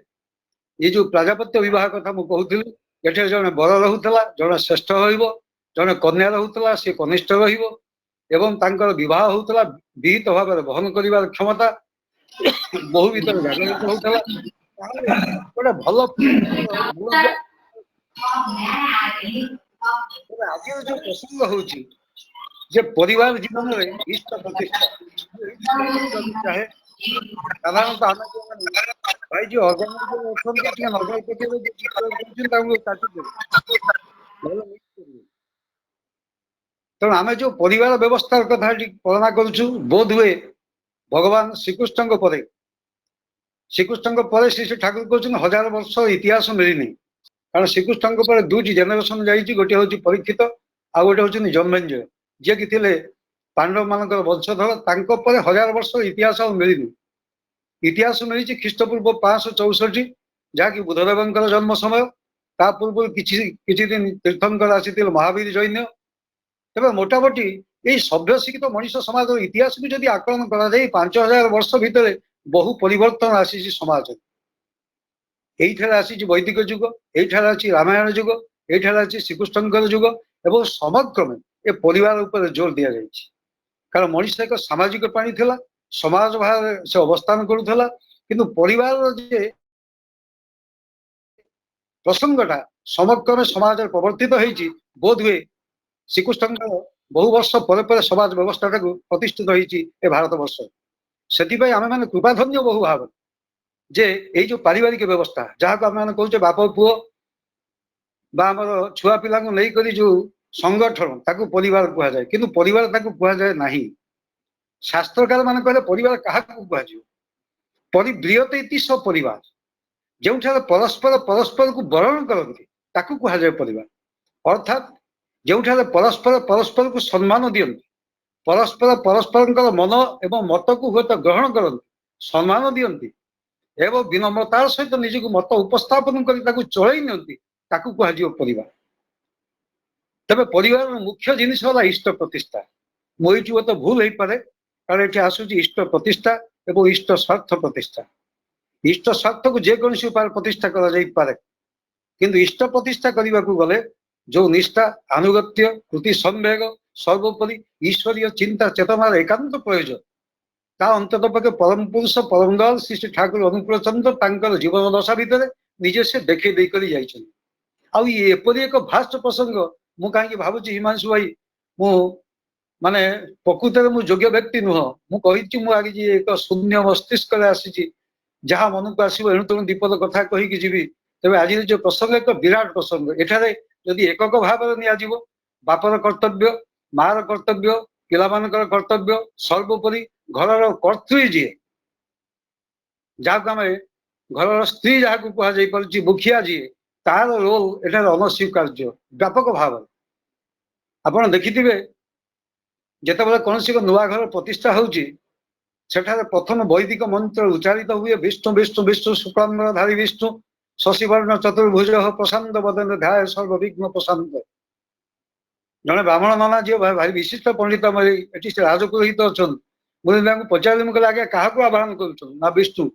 ये जो प्रजापत्य विवाह कथा मुझे कहली जड़े बर रोला जड़े श्रेष्ठ रड़े कन्या रोला सी कनिष्ठ रही विवाह होता विहित भाव में बहन कर क्षमता बहु भर जागृत होता गोटे भल आज जो प्रसंग हूँ परिवार जीवन में इष्ट प्रतिष्ठा चाहे साधारणतः आम भाई जो तेणु आम जो परिवार व्यवस्था कथा कल्पना करुँ बोध हुए भगवान श्रीकृष्ण श्री ठाकुर कहते 1000 वर्ष इतिहास मिलनी कारण श्रीकृष्ण पर 2टी जेनेरेशन जाइए गोटे हूँ परीक्षित आ गोटे हूँ जन्मेंजय जी कि थे पांडव मान वंशधर 1000 वर्ष इतिहास मिलनी इतिहास मिली ख्रीष्टपूर्व 564 जहाँकि बुद्धदेव जन्म समय ता पूर्व किसी दिन तीर्थंकर आसी महावीर जैन्य तेज मोटामोटी यही सभ्य शिक्षित मनीष समाज इतिहास भी जब आकलन कर 5000 वर्ष भितर बहु परिवर्तन आसी समाज ये आसी वैदिक जुग ये रामायण जुग ये आसी श्रीकृष्ण जुग एवं समग्र ये परिवार उपर जोर दि जाए कारण मनीष एक सामाजिक प्राणी थिला समाज भाव से अवस्थान करुला किंतु परिवार जे प्रसंगटा समग्र समाज प्रवर्तित होती बोध हुए श्रीकृष्ण बहु वर्ष पर समाज व्यवस्था प्रतिष्ठित होती भारत वर्ष से आम मैंने कृपाधन्य बहु भाव जे यही जो पारिवारिक व्यवस्था जहाँ को आम कहे बाप पुओ आमर छुआ पिला नहीं जो संगठन ताकू परिवार कहुए किंतु परिवार ताकू कहुए ना शास्त्रकार मान कहले परिवार क्या कहुए परिव्रियते इति परिवार जो परस्पर परस्पर को वरण करती ताकू कहुए परिवार अर्थात जो परस्पर परस्पर को सम्मान दियंती परस्पर परस्पर मन एवं मत को हूँ तो ग्रहण करती सम्मान दियंती एवं विनम्रतार सहित निजक मत उपस्थापन कर चलई नि कहुए परिवार तबे परिवार मुख्य जिनिस है इष्ट प्रतिष्ठा मुझे तो भूल हो पारे कारण ये आसूँ इष्ट प्रतिष्ठा एवं इष्ट स्वार्थ प्रतिष्ठा इष्ट स्वार्थ को जेकोसी उपाय प्रतिष्ठा करे किंतु इष्ट प्रतिष्ठा करने को गले जो निष्ठा आनुगत्य कृति संवेग सर्वोपरि ईश्वरीय चिंता चेतनार एकांत प्रयोजन ता अंतत पक्षे परम पुरुष परम दयाल श्री श्री ठाकुर अनुकूल चंद्र जीवन दशा भितर निजे से देखे देकर एपरी एक भास्ट प्रसंग मु कहीं भावुँ हिमांशु भाई मु माने प्रकृत में मुझे योग्य व्यक्ति नुह मुझे मुझे एक शून्य मस्तिष्क आसी जहाँ मन को आसो एणु तेणु विपद कथा कहीकि जीवी तेज आज जो प्रसंग एक विराट प्रसंग एठारे जदि एकक भाव नि बापर कर्तव्य मार कर्तव्य पिलामानकर कर्तव्य सर्वोपरि घर कर्त्री जी जहाँ आम घर स्त्री जहाँ को कहुई मुखिया जी तार रोल एठार अनस्वीकार्य व्यापक भाव आप देखिथे जिते कौन सी नुआ घर प्रतिष्ठा होची प्रथम वैदिक मंत्र उच्चारित हुए विष्णु विष्णु विष्णु शुक्लांबर धारी विष्णु शशिवर्ण चतुर्भुज प्रशांत बदन ध्याय सर्वविघ्न प्रशांत जड़े ब्राह्मण नाना जी भाई विशिष्ट पंडित ये राजपुरोहित अच्छा मुझे पचारे मुझे आगे क्या आह्वान कर विष्णु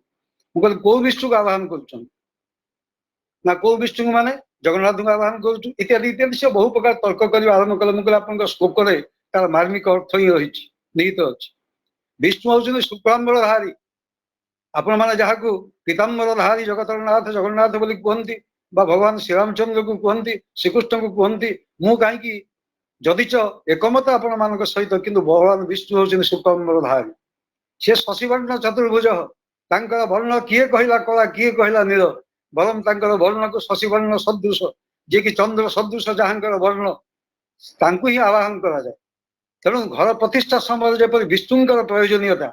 मुझे कौ विष्णु को आह्वान कर कौ विष्णु माने जगन्नाथ को आह्वान करुँ इत्यादि इत्यादि से बहु प्रकार तर्क कर आरंभ कले मुझे आप श्लोक तार मार्मिक अर्थ ही रही निहित अच्छी विष्णु हूँ शुक्लांबर धारी आपण मैंने जहाँ को पीताम्बर धारी जगतरनाथ जगन्नाथ बोली कहती भगवान श्रीरामचंद्र को कहती श्रीकृष्ण को कहती मु कहीं जदिच एकमत आपण मान सहित किंतु भगवान विष्णु हूँ शुक्लांबर धारी सी शशिवर्ण चतुर्भुज ତାଙ୍କର ବର୍ଣ୍ଣ କିଏ କହିଲା କଳା କିଏ କହିଲା ନୀଳ, ବରଂ ତାଙ୍କର ବର୍ଣ୍ଣକୁ ଶଶୀ ବର୍ଣ୍ଣ ସଦୃଶ, ଯିଏକି ଚନ୍ଦ୍ର ସଦୃଶ ଯାହାଙ୍କର ବର୍ଣ୍ଣ, ତାଙ୍କୁ ହିଁ ଆବାହନ କରାଯାଏ। ତେଣୁ ଘର ପ୍ରତିଷ୍ଠା ସମୟରେ ଯେପରି ବିଷ୍ଣୁଙ୍କର ପ୍ରୟୋଜନୀୟତା,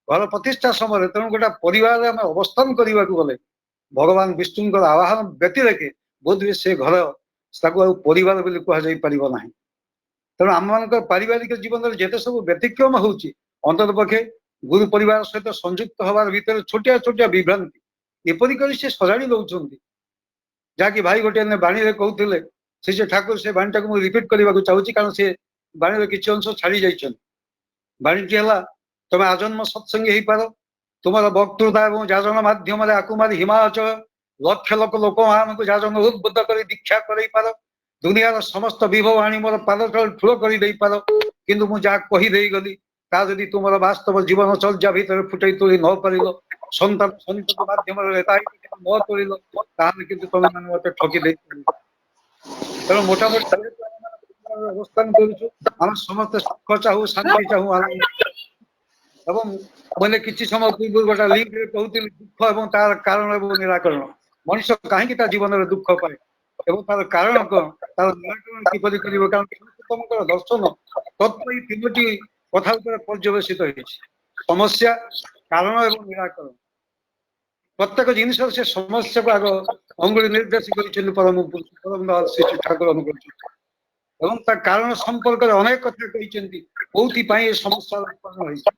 ଘର ପ୍ରତିଷ୍ଠା ସମୟରେ ତେଣୁ ଗୋଟେ ପରିବାରରେ ଆମେ ଅବସ୍ଥାନ କରିବାକୁ ଗଲେ ଭଗବାନ ବିଷ୍ଣୁଙ୍କର ଆବାହନ ବ୍ୟତିରେକେ ବୋଧହୁଏ ସେ ଘର ତାକୁ ଆଉ ପରିବାର ବୋଲି କୁହାଯାଇ ପାରିବ ନାହିଁ। ତେଣୁ ଆମମାନଙ୍କର ପାରିବାରିକ ଜୀବନରେ ଯେତେ ସବୁ ବ୍ୟତିକ୍ରମ ହଉଛି, ଅନ୍ତତ ପକ୍ଷେ ଗୁରୁ ପରିବାର ସହିତ ସଂଯୁକ୍ତ ହବାର ଭିତରେ ଛୋଟିଆ ଛୋଟିଆ ବିଭ୍ରାନ୍ତି ଏପରି କରି ସେ ସଜାଡ଼ି ଦଉଛନ୍ତି, ଯାହାକି ଭାଇ ଗୋଟିଏ ବାଣୀରେ କହୁଥିଲେ, ଶ୍ରୀ ଠାକୁର ସେ ବାଣୀଟାକୁ ମୁଁ ରିପିଟ୍ କରିବାକୁ ଚାହୁଁଛି କାରଣ ସେ ବାଣୀର କିଛି ଅଂଶ ଛାଡ଼ି ଯାଇଛନ୍ତି। ବାଣୀଟି ହେଲା, ତମେ ଆଜନ୍ମ ସତ୍ସଙ୍ଗୀ ହେଇପାର, ତୁମର ବକ୍ତୃତା ଏବଂ ଯାଜନ ମାଧ୍ୟମରେ ଆକୁମାରୀ ହିମାଚଳ ଲକ୍ଷ ଲକ୍ଷ ଲୋକମାନଙ୍କୁ ଯାଜନ ଉଦ୍ବୁଦ୍ଧ କରି ଦୀକ୍ଷା କରେଇ ପାର, ଦୁନିଆର ସମସ୍ତ ବିଭବ ଆଣି ମୋର ପାଦ ତଳେ ଠୁଳ କରି ଦେଇପାର, କିନ୍ତୁ ମୁଁ ଯାହା କହି ଦେଇଗଲି ତା ଯଦି ତୁମର ବାସ୍ତବ ଜୀବନ ଚର୍ଯ୍ୟା ଭିତରେ ଫୁଟେଇ ତୋଳି ନ ପାରିଲ, ସନ୍ତାନ ସନ୍ତତି ମାଧ୍ୟମରେ ନ ତୋଳିଲ, ତାହେଲେ କିନ୍ତୁ ତମେ ମାନେ ମତେ ଠକି ଦେଇପାରିବ। ତେଣୁ ମୋଟାମୋଟି ଅବସ୍ଥାନ କରୁଛୁ, ଆମେ ସମସ୍ତେ ସୁଖ ଚାହୁ, ଶାନ୍ତି ଚାହୁ, ଆନନ୍ଦ। ଏବଂ ମାନେ କିଛି ସମୟ ପୂର୍ବରୁ ଗୋଟେ ଲିଙ୍କରେ କହୁଥିଲି ଦୁଃଖ ଏବଂ ତାର କାରଣ ଏବଂ ନିରାକରଣ। ମଣିଷ କାହିଁକି ତା ଜୀବନରେ ଦୁଃଖ ପାଏ ଏବଂ ତାର କାରଣ କଣ, ତାର ନିରାକରଣ କିପରି କରିବ? କାରଣ ପୁରୁଷୋତ୍ତମଙ୍କର ଦର୍ଶନ ତତ୍ତ୍ୱ ଏଇ ତିନୋଟି କଥା ଉପରେ ପର୍ଯ୍ୟବେସିତ ହେଇଛି, ସମସ୍ୟା, କାରଣ ଏବଂ ନିରାକରଣ। ପ୍ରତ୍ୟେକ ଜିନିଷର ସେ ସମସ୍ୟାକୁ ଆଗ ଅଙ୍ଗୁଳି ନିର୍ଦ୍ଦେଶ କରିଛନ୍ତି ପରମ ଶ୍ରୀ ଠାକୁର ଅନୁକୂଳ, ଏବଂ ତା କାରଣ ସମ୍ପର୍କରେ ଅନେକ କଥା କହିଛନ୍ତି, କୋଉଥିପାଇଁ ଏ ସମସ୍ୟାର ଉତ୍ପନ୍ନ ହେଇଛି।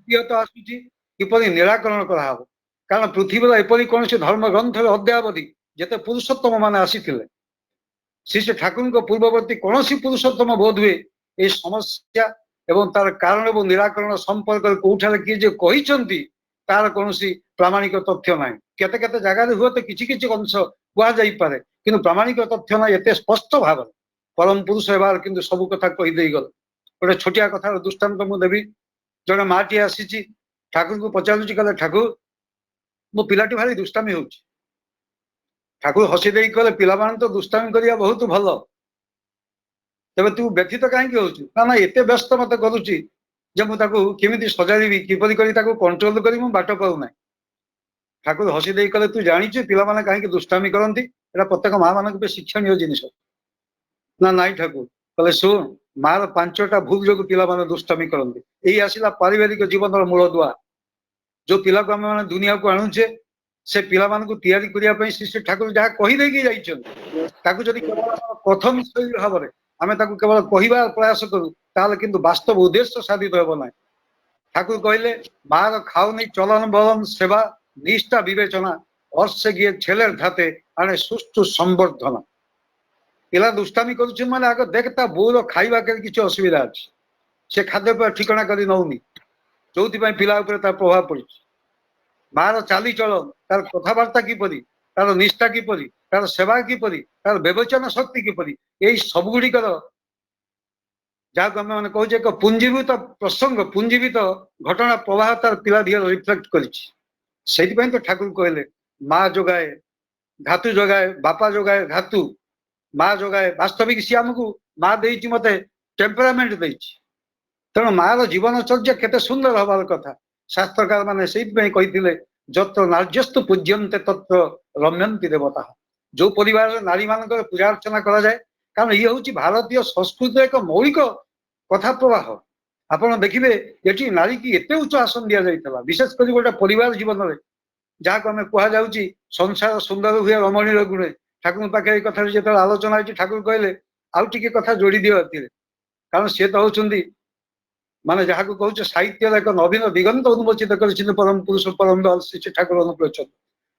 ଦ୍ୱିତୀୟତଃ ଆସୁଛି କିପରି ନିରାକରଣ କରାହବ, କାରଣ ପୃଥିବୀର ଏପରି କୌଣସି ଧର୍ମ ଗ୍ରନ୍ଥରେ ଅଦ୍ୟାବଧି ଯେତେ ପୁରୁଷୋତ୍ତମ ମାନେ ଆସିଥିଲେ, ଶ୍ରୀ ଠାକୁରଙ୍କ ପୂର୍ବବର୍ତ୍ତୀ କୌଣସି ପୁରୁଷୋତ୍ତମ ବୋଧ ହୁଏ এই ସମସ୍ୟା ଏବଂ ତାର କାରଣ ଏବଂ ନିରାକରଣ ସମ୍ପର୍କରେ କୋଉଠାରେ କିଏ ଯେ କହିଛନ୍ତି ତାର କୌଣସି ପ୍ରାମାଣିକ ତଥ୍ୟ ନାହିଁ। କେତେ କେତେ ଜାଗାରେ ହୁଏତ କିଛି କିଛି ଅଂଶ କୁହାଯାଇପାରେ, କିନ୍ତୁ ପ୍ରାମାଣିକ ତଥ୍ୟ ନାହିଁ ଏତେ ସ୍ପଷ୍ଟ ଭାବରେ। ପରମ ପୁରୁଷ ହେବାର କିନ୍ତୁ ସବୁ କଥା କହିଦେଇ ଗଲେ। ଗୋଟେ ଛୋଟିଆ କଥାର ଦୃଷ୍ଟାନ୍ତ ମୁଁ ଦେବି। ଜଣେ ମାଟିଏ ଆସିଛି, ଠାକୁରଙ୍କୁ ପଚାରୁଛି, କହିଲେ ଠାକୁର ମୋ ପିଲାଟି ଭାରି ଦୁଷ୍ଟାମି ହଉଛି। ଠାକୁର ହସି ଦେଇକି କହିଲେ, ପିଲାମାନେ ତ ଦୁଷ୍ଟାମି କରିବା ବହୁତ ଭଲ, ତେବେ ତୁ ବ୍ୟଥିତ କାହିଁକି ହଉଛୁ? ନା ଏତେ ବ୍ୟସ୍ତ ମତେ କରୁଛି ଯେ ମୁଁ ତାକୁ କେମିତି ସଜାଡ଼ିବି, କିପରି କରି ତାକୁ କଣ୍ଟ୍ରୋଲ କରିବି ମୁଁ ବାଟ ପାଉନାହିଁ। ଠାକୁର ହସି ଦେଇ କହିଲେ, ତୁ ଜାଣିଛୁ ପିଲାମାନେ କାହିଁକି ଦୁଷ୍ଟାମି କରନ୍ତି? ଏଟା ପ୍ରତ୍ୟେକ ମା ମାନଙ୍କ ପାଇଁ ଶିକ୍ଷଣୀୟ ଜିନିଷ। ନା ନାଇଁ ଠାକୁର। କହିଲେ ଶୁଣ, ମାର 5ଟା ଭୁଲ ଯୋଗୁଁ ପିଲାମାନେ ଦୁଷ୍ଟାମି କରନ୍ତି। ଏଇ ଆସିଲା ପାରିବାରିକ ଜୀବନର ମୂଳ ଦୁଆ। ଯୋଉ ପିଲାକୁ ଆମେ ମାନେ ଦୁନିଆକୁ ଆଣୁଛେ, ସେ ପିଲାମାନଙ୍କୁ ତିଆରି କରିବା ପାଇଁ ଶ୍ରୀ ଠାକୁର ଯାହା କହିଦେଇକି ଯାଇଛନ୍ତି, ତାକୁ ଯଦି କେବଳ ପ୍ରଥମ ଶୈଳୀ ଭାବରେ ଆମେ ତାକୁ କେବଳ କହିବା ପ୍ରୟାସ କରୁ, ତାହେଲେ କିନ୍ତୁ ବାସ୍ତବ ଉଦ୍ଦେଶ୍ୟ ସାଧିତ ହେବ ନାହିଁ। ଠାକୁର କହିଲେ, ମାର খাওনি চলন বলন সেবা নিষ্ঠা বিবেচনা অর্শে গিয়ে ছেলের ধাতে আনে সুষ্ঠু সম্বর্ধনা। ପିଲା ଦୁଷ୍ଟାମି କରୁଛି ମାନେ ଆଗ ଦେଖ ତା ବୋଉର ଖାଇବା କିଛି ଅସୁବିଧା ଅଛି, ସେ ଖାଦ୍ୟପେୟ ଠିକଣା କରି ନଉନି, ଯୋଉଥିପାଇଁ ପିଲା ଉପରେ ତାର ପ୍ରଭାବ ପଡିଛି। ମାର ଚାଲିଚଳନ, ତାର କଥାବାର୍ତ୍ତା କିପରି, ତାର ନିଷ୍ଠା କିପରି, ତାର ସେବା କିପରି, ତାର ବିବେଚନା ଶକ୍ତି କିପରି, ଏଇ ସବୁ ଗୁଡ଼ିକର ଯାହାକୁ ଆମେ ମାନେ କହୁଛେ ଏକ ପୁଞ୍ଜୀଭୂତ ପ୍ରସଙ୍ଗ, ପୁଞ୍ଜୀଭୂତ ଘଟଣା ପ୍ରବାହ ତାର ପିଲା ଦିହରେ ରିଫ୍ଲେକ୍ଟ କରିଛି। ସେଇଥିପାଇଁ ତ ଠାକୁର କହିଲେ, ମା ଯୋଗାଏ ଧାତୁ ଯୋଗାଏ, ବାପା ଯୋଗାଏ ଧାତୁ, ମା ଯୋଗାଏ ବାସ୍ତବିକ। ସିଏ ଆମକୁ ମା ଦେଇଛି, ମତେ ଟେମ୍ପରାମେଣ୍ଟ ଦେଇଛି। ତେଣୁ ମାର ଜୀବନଚର୍ଯ୍ୟା କେତେ ସୁନ୍ଦର ହବାର କଥା। ଶାସ୍ତ୍ରକାର ମାନେ ସେଇଥିପାଇଁ କହିଥିଲେ, ଯତ୍ର ନାର୍ଯ୍ୟସ୍ତୁ ପୂଜ୍ୟନ୍ତେ ତତ୍ର ରମ୍ୟନ୍ତି ଦେବତା। ଯୋଉ ପରିବାରରେ ନାରୀ ମାନଙ୍କର ପୂଜା ଅର୍ଚ୍ଚନା କରାଯାଏ, କାରଣ ଇଏ ହଉଛି ଭାରତୀୟ ସଂସ୍କୃତିର ଏକ ମୌଳିକ କଥା ପ୍ରବାହ। ଆପଣ ଦେଖିବେ ଏଠି ନାରୀ କି ଏତେ ଉଚ୍ଚ ଆସନ ଦିଆଯାଇଥିଲା, ବିଶେଷ କରି ଗୋଟେ ପରିବାର ଜୀବନରେ, ଯାହାକୁ ଆମେ କୁହାଯାଉଛି ସଂସାର ସୁନ୍ଦର ହୁଏ ରମଣୀର ଗୁଣେ। ଠାକୁରଙ୍କ ପାଖରେ ଏଇ କଥାରେ ଯେତେବେଳେ ଆଲୋଚନା ହେଇଛି, ଠାକୁର କହିଲେ ଆଉ ଟିକେ କଥା ଯୋଡି ଦିଅ ଏଥିରେ, କାରଣ ସିଏ ତ ହଉଛନ୍ତି ମାନେ ଯାହାକୁ କହୁଛେ ସାହିତ୍ୟର ଏକ ନବୀନ ଦିଗନ୍ତ ଉନ୍ମୋଚିତ କରିଛନ୍ତି ପରମ ପୁରୁଷ ପରମ ଶ୍ରୀ ଠାକୁର ଅନୁକୂଳ ଚନ୍ଦ୍ର।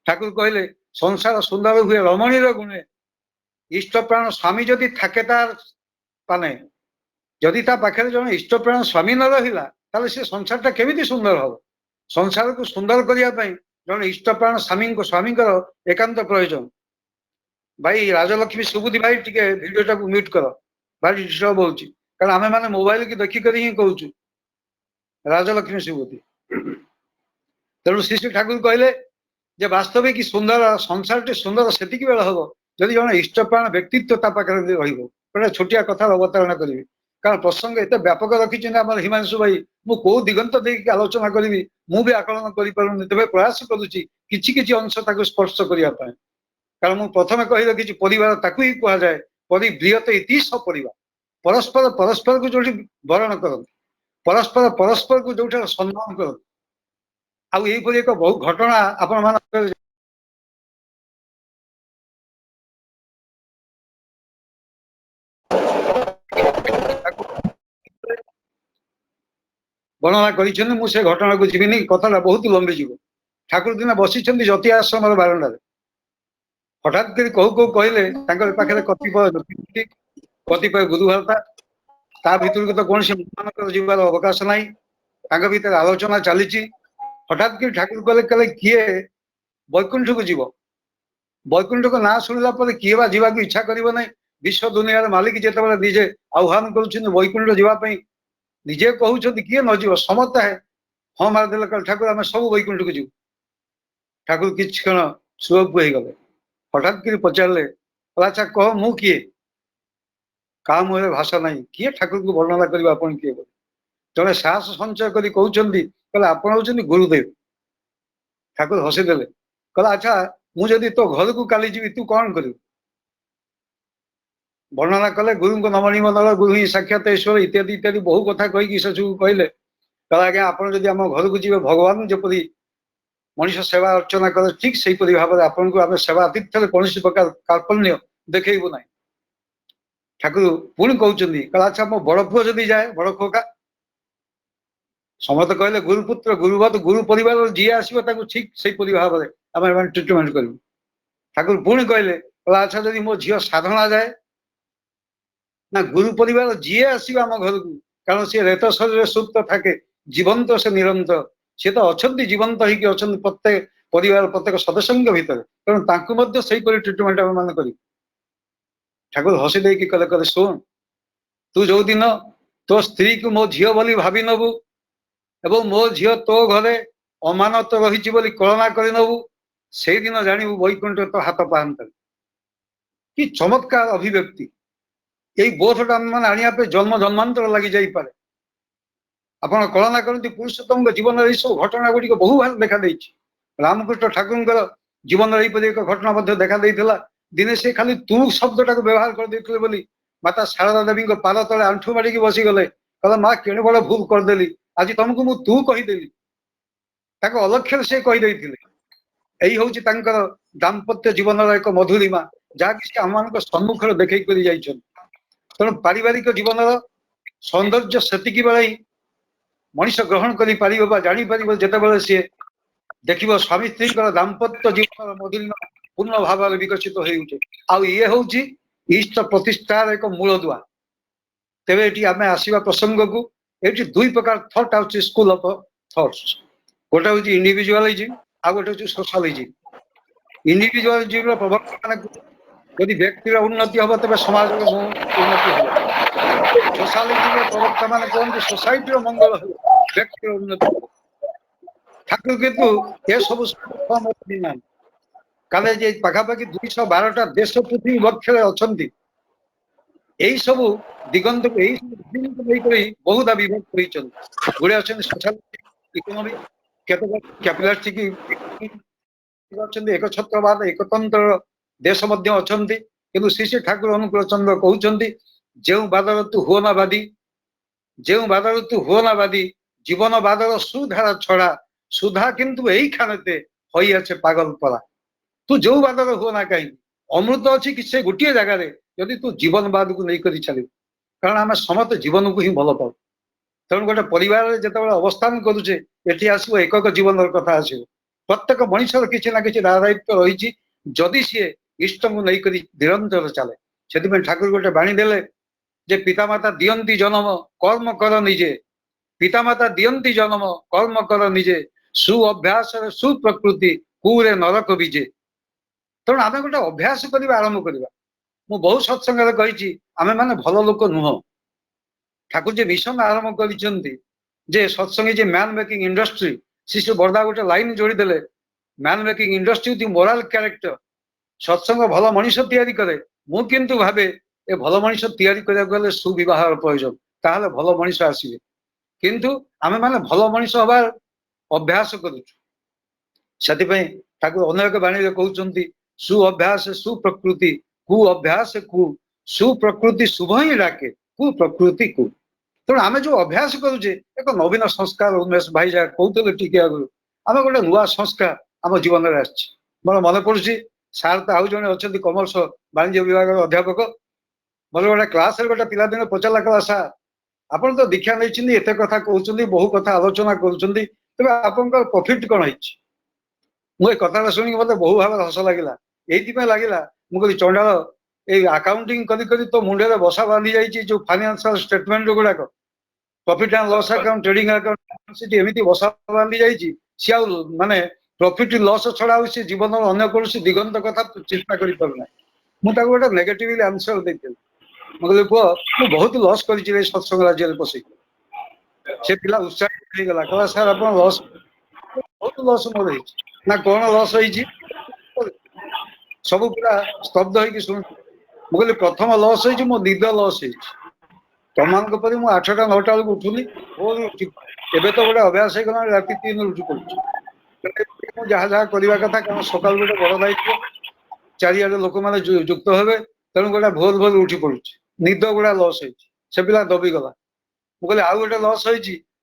ଠାକୁର କହିଲେ, ସଂସାର ସୁନ୍ଦର ହୁଏ ରମଣୀର ଗୁଣେ, ଇଷ୍ଟ ପ୍ରାଣ ସ୍ୱାମୀ ଯଦି থাকে ତାର ମାନେ, ଯଦି ତା ପାଖରେ ଜଣେ ଇଷ୍ଟପ୍ରାଣ ସ୍ୱାମୀ ନ ରହିଲା, ତାହେଲେ ସେ ସଂସାରଟା କେମିତି ସୁନ୍ଦର ହବ? ସଂସାରକୁ ସୁନ୍ଦର କରିବା ପାଇଁ ଜଣେ ଇଷ୍ଟପ୍ରାଣ ସ୍ୱାମୀଙ୍କର ଏକାନ୍ତ ପ୍ରୟୋଜନ। ଭାଇ ରାଜଲକ୍ଷ୍ମୀ ସୁବୁଧି ଭାଇ ଟିକେ ଭିଡିଓଟାକୁ ମ୍ୟୁଟ କର, ଭାରି ଡିଷ୍ଟର୍ବ ହଉଛି, କାରଣ ଆମେ ମାନେ ମୋବାଇଲ କି ଦେଖିକରି ହିଁ କହୁଛୁ। ରାଜଲକ୍ଷ୍ମୀ ସୁବୁଧି। ତେଣୁ ଶ୍ରୀ ଠାକୁର କହିଲେ ଯେ ବାସ୍ତବିକ ସୁନ୍ଦର ସଂସାରଟି ସୁନ୍ଦର ସେତିକି ବେଳେ ହବ ଯଦି ଜଣେ ଇଷ୍ଟପ୍ରାଣ ବ୍ୟକ୍ତିତ୍ୱ ତା ପାଖରେ ରହିବ। ଗୋଟେ ଛୋଟିଆ କଥାର ଅବତାରଣା କରିବି। कारण प्रसंग एत व्यापक रखी हिमांशु भाई मु कौ दिगंत देखिए आलोचना करी मु भी आकलन करें तेज प्रयास करुच्ची कि अंश स्पर्श करने कारण मु प्रथम कही रखी परिवार ताकू ही कह जाए परिबृहत इति सपरिवार परस्पर परस्पर को जो वरण करते परस्पर परस्पर को जो सम्मान करते आईपरी एक बहुत घटना आपण मान वर्णना कर से घटना को जीविनी कथा बहुत लंबी जीव ठाकुर दिन बसी जति आश्रम बारंडार हठात कर कहू कहू कहले पाखे कतिपय कतिपय गुरुभारता भर तो कौन मान जीवार अवकाश ना भर आलोचना चली हठात कर ठाकुर कहले कहले किए वैकुंठ को जीव वैकुंठ को ना शुणिला किए बा जीवा इच्छा करिबो नै विश्व दुनिया मालिक जेते निजे आह्वान कर वैकुंठ जीवाई निजे कहते किए न जीव समर्थ है हाँ मारदे कल ठाकुर आम सब वैकुंठ को जीव ठाकुर कि क्षण सुप हो गले हठात कर पचारे अच्छा कह मु किए का मुहर भाषा ना किए ठाकुर को वर्णना करवा आप किए जड़े साहस संचय कर कहते आपड़ हूँ गुरुदेव ठाकुर हसीदे कहला अच्छा मुझे तो घर को काली जी तू कौन कर वर्णना कले गुरु को नमणी मंडल गुरु ही साक्षात ईश्वर इत्यादि इत्यादि बहु कथा कहीकि से सब कहले कहला आज्ञा आपड़ जब आम घर को जी भगवान जपरी मनुष्य सेवा अर्चना करे ठीक से भाव में आपन को आम सेवा आतिथ्य कौन प्रकार कार्पण्य देखू ना ठाकुर पुणी कहते कहला अच्छा मो बड़ पुओ जदि जाए बड़ खोका समस्त कहले गुरुपुत्र गुरुवत गुरु परिवार जी आसो ठीक से भाव में आम ट्रिटमेंट करूँ ठाकुर पुणी कहले कहला अच्छा जदि मो झील साधना जाए ना गुरु परिवार जी आस आम घर को कारण सी रेत शरीर सुप्त थाके जीवंत से निरंतर सी तो अच्छा जीवंत हो प्रत्येक परिवार प्रत्येक सदस्य भितर तेणु से ट्रिटमेंट आम मान कर ठाकुर हसी दे कले कले शुण तू जो दिन तो स्त्री को मो झील बोली भावी नबु एवं मो झील तो घरे अमानत रही कलना कर नबु से दिन जानू वैकुंठ तो हाथ पाहत कि चमत्कार अभिव्यक्ति यही बोधटा मैंने आने जन्म जन्मांतर लगी जापे आप कल्पना करती पुरुषोत्तम जीवन में सब घटना गुड़िक बहु भाग देखा रामकृष्ण ठाकुर जीवन में एक घटना देखा दिने से खाली तू शब्दटा को व्यवहार कर माता शारदा देवी पाद तले आंठू माड़ी बसीगले कहला माँ केड़े बड़ भूल करदेली आज तुमको मु तू कहीदेली अलक्ष्य से कहीदे यही हूँ दाम्पत्य जीवन एक मधुरिमा जहाँकि आम मान सम्मुख देखई कर तेणु पारिवारिक जीवन सौंदर्य सेतिकी बेले ही मनीष ग्रहण कर जापर जिते सी देख स्वामी स्त्री दाम्पत्य जीवन मधुरिमा पूर्ण भाव में विकसित हो उठे आए हूँ इष्ट प्रतिष्ठार एक मूल दुआ तेरे ये आम आसवा प्रसंग को ये दुई प्रकार thought a school of thoughts गोटे हूँ इंडिविजुअलिज्म आ गोटे हूँ सोशलिज्म इंडिविजुअलिज्म प्रभाव यदि व्यक्तिर उन्नति हम तेज समाज उन्नति हम सोशलिज्म प्रवक्ता मान कहते सोसाइटी मंगल हो व्यक्तिर उन्नति ठाकुर किंतु ये सब काले पखापाखि 212टा देश पृथ्वी वक्ष अच्छा यही सब दिगंत को बहुधा विभक्त गुड़े अच्छा सोशल इकोनॉमी कैपिटलिस्टिक एक छत्रवाद एकतंत्र देश अच्छा किंतु श्री ठाकुर अनुकूल चंद्र कहते जो बादर तू हुओनावादी जो बादर तू हुओनावादी जीवन बादर सुधारा छड़ा सुधा किंतु यही खानते हई अच्छे पागल पड़ा तू जो बादर हुओना कहीं अमृत अच्छी कि से गोटे जगार यदि तू जीवन बाद को नहीं करी चल कारण आम समस्त जीवन को ही भल पाऊ तेणु गोटे परिवार जिते अवस्थान करुचे ये आसो एक जीवन कथा आसो प्रत्येक मनुष्य किसी ना कि दायित्व रही जदि सी इष्ट को नहीं करी निरंतर चले से ठाकुर गोटे बाणी देले जे पितामाता दियंती जन्म कर्म कर निजे पितामाता दियंती जन्म कर्म कर निजे सु अभ्यास सुप्रकृति कूरे नरक विजे तेणु आम गोटे अभ्यास करवा आरंभ करवा मु बहुत सत्संग कही आम मैंने भल लोक नुह ठाकुर जे मिशन आरंभ कर सत्संगी जे मैन मेकिंग इंडस्ट्री शिशु बरदा गोटे लाइन जोड़ीदे man making industry with moral character Satsang भल मनीष तैयारी करे मु किंतु भावे ए भल मनीष तैयारी करने सुविवाह प्रयोजन ताहले भल मनीष आसबे किंतु आमे माने भल मनीष हबार अभ्यास करूछु सेतिपई ठाकुर अनेक बाणी रे कहउचंती सु अभ्यास सु प्रकृति कु अभ्यास कु सु प्रकृति शुभ ही डाके कु प्रकृति कु तेणु आमे जो अभ्यास करूचे एक नवीन संस्कार उमेश भाई जहाँ कहते टिके आगु आम गोटे नुआ संस्कार आम जीवन में आसी मोर मन पड़ुची सार तो आउ जड़े अच्छा कमर्स वाणिज्य विभाग अध्यापक मोर गोटे क्लास गोटे पिलादिन पचारा कला सार आपन तो दीक्षा नहीं एत कथा कहते बहु कथा आलोचना करुँच तेज आप प्रॉफिट कौन है मुझे कथा शुणी मत बहु भाव हस लगे ये लगे मुझे चंडाल ये अकाउंटिंग करी तो मुंडे बसा बांधी जाइए जो फाइनेंशियल स्टेटमेंट गुड़ाक profit and loss account trading account एमती बसा बांधी जाइए सी आ माने प्रॉफिट लॉस छड़ा सी जीवन अन्य कौन दिगंत कथा चिंता कर पारना मुझे गोटे नेगेटिवली आंसर देती मुझे पुआ मुझे बहुत लॉस कर सत्संग राज्य पशि से पिला उत्साहित होगा कहला सर आप लॉस बहुत लॉस मोर ना कौन लॉस हो सब पूरा स्तब्ध होगी शुणु मुझे प्रथम लॉस हो मो निद लॉस हो तुम मान मुझे 8टा 9टा बेलू उठुनी एवं तो गोटे अभ्यास होगा राति 3 उठी पड़ू जहाँ जहाँ करवा कथा कारण सकाल गोटे बड़ दायित्व चारिआडे लोक मैंने युक्त हे तेणु गोटे भोर भोर उठी पड़ू निद गुड़ा लॉस हो पिला दबिगला मुझे आउ गोटे लॉस हो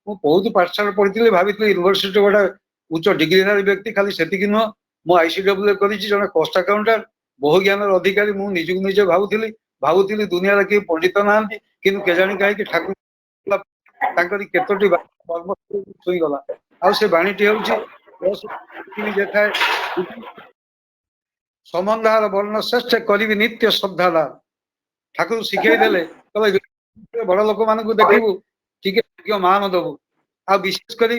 बहुत पाठशाला पढ़ी भाई यूनिवर्सिटी गोटे उच्च डिग्रीधारी व्यक्ति खाली से नुह मु आईसीडब्ल्यू कर जड़े कस्ट अकाउंटेंट बहु ज्ञान अधिकारी मुझे निजक निजे भावुली दुनिया किए पंडित ना कि केजाणी कहीं ठाकुर केतोटी छुईगला आ से बाणीटी हूँ जेठाए संबंधार वर्ण श्रेष्ठ करी नित्य श्रद्धादार ठाकुर शिखई देले बड़ लोक मान देखू ठीक मान दबू आ विशेषकर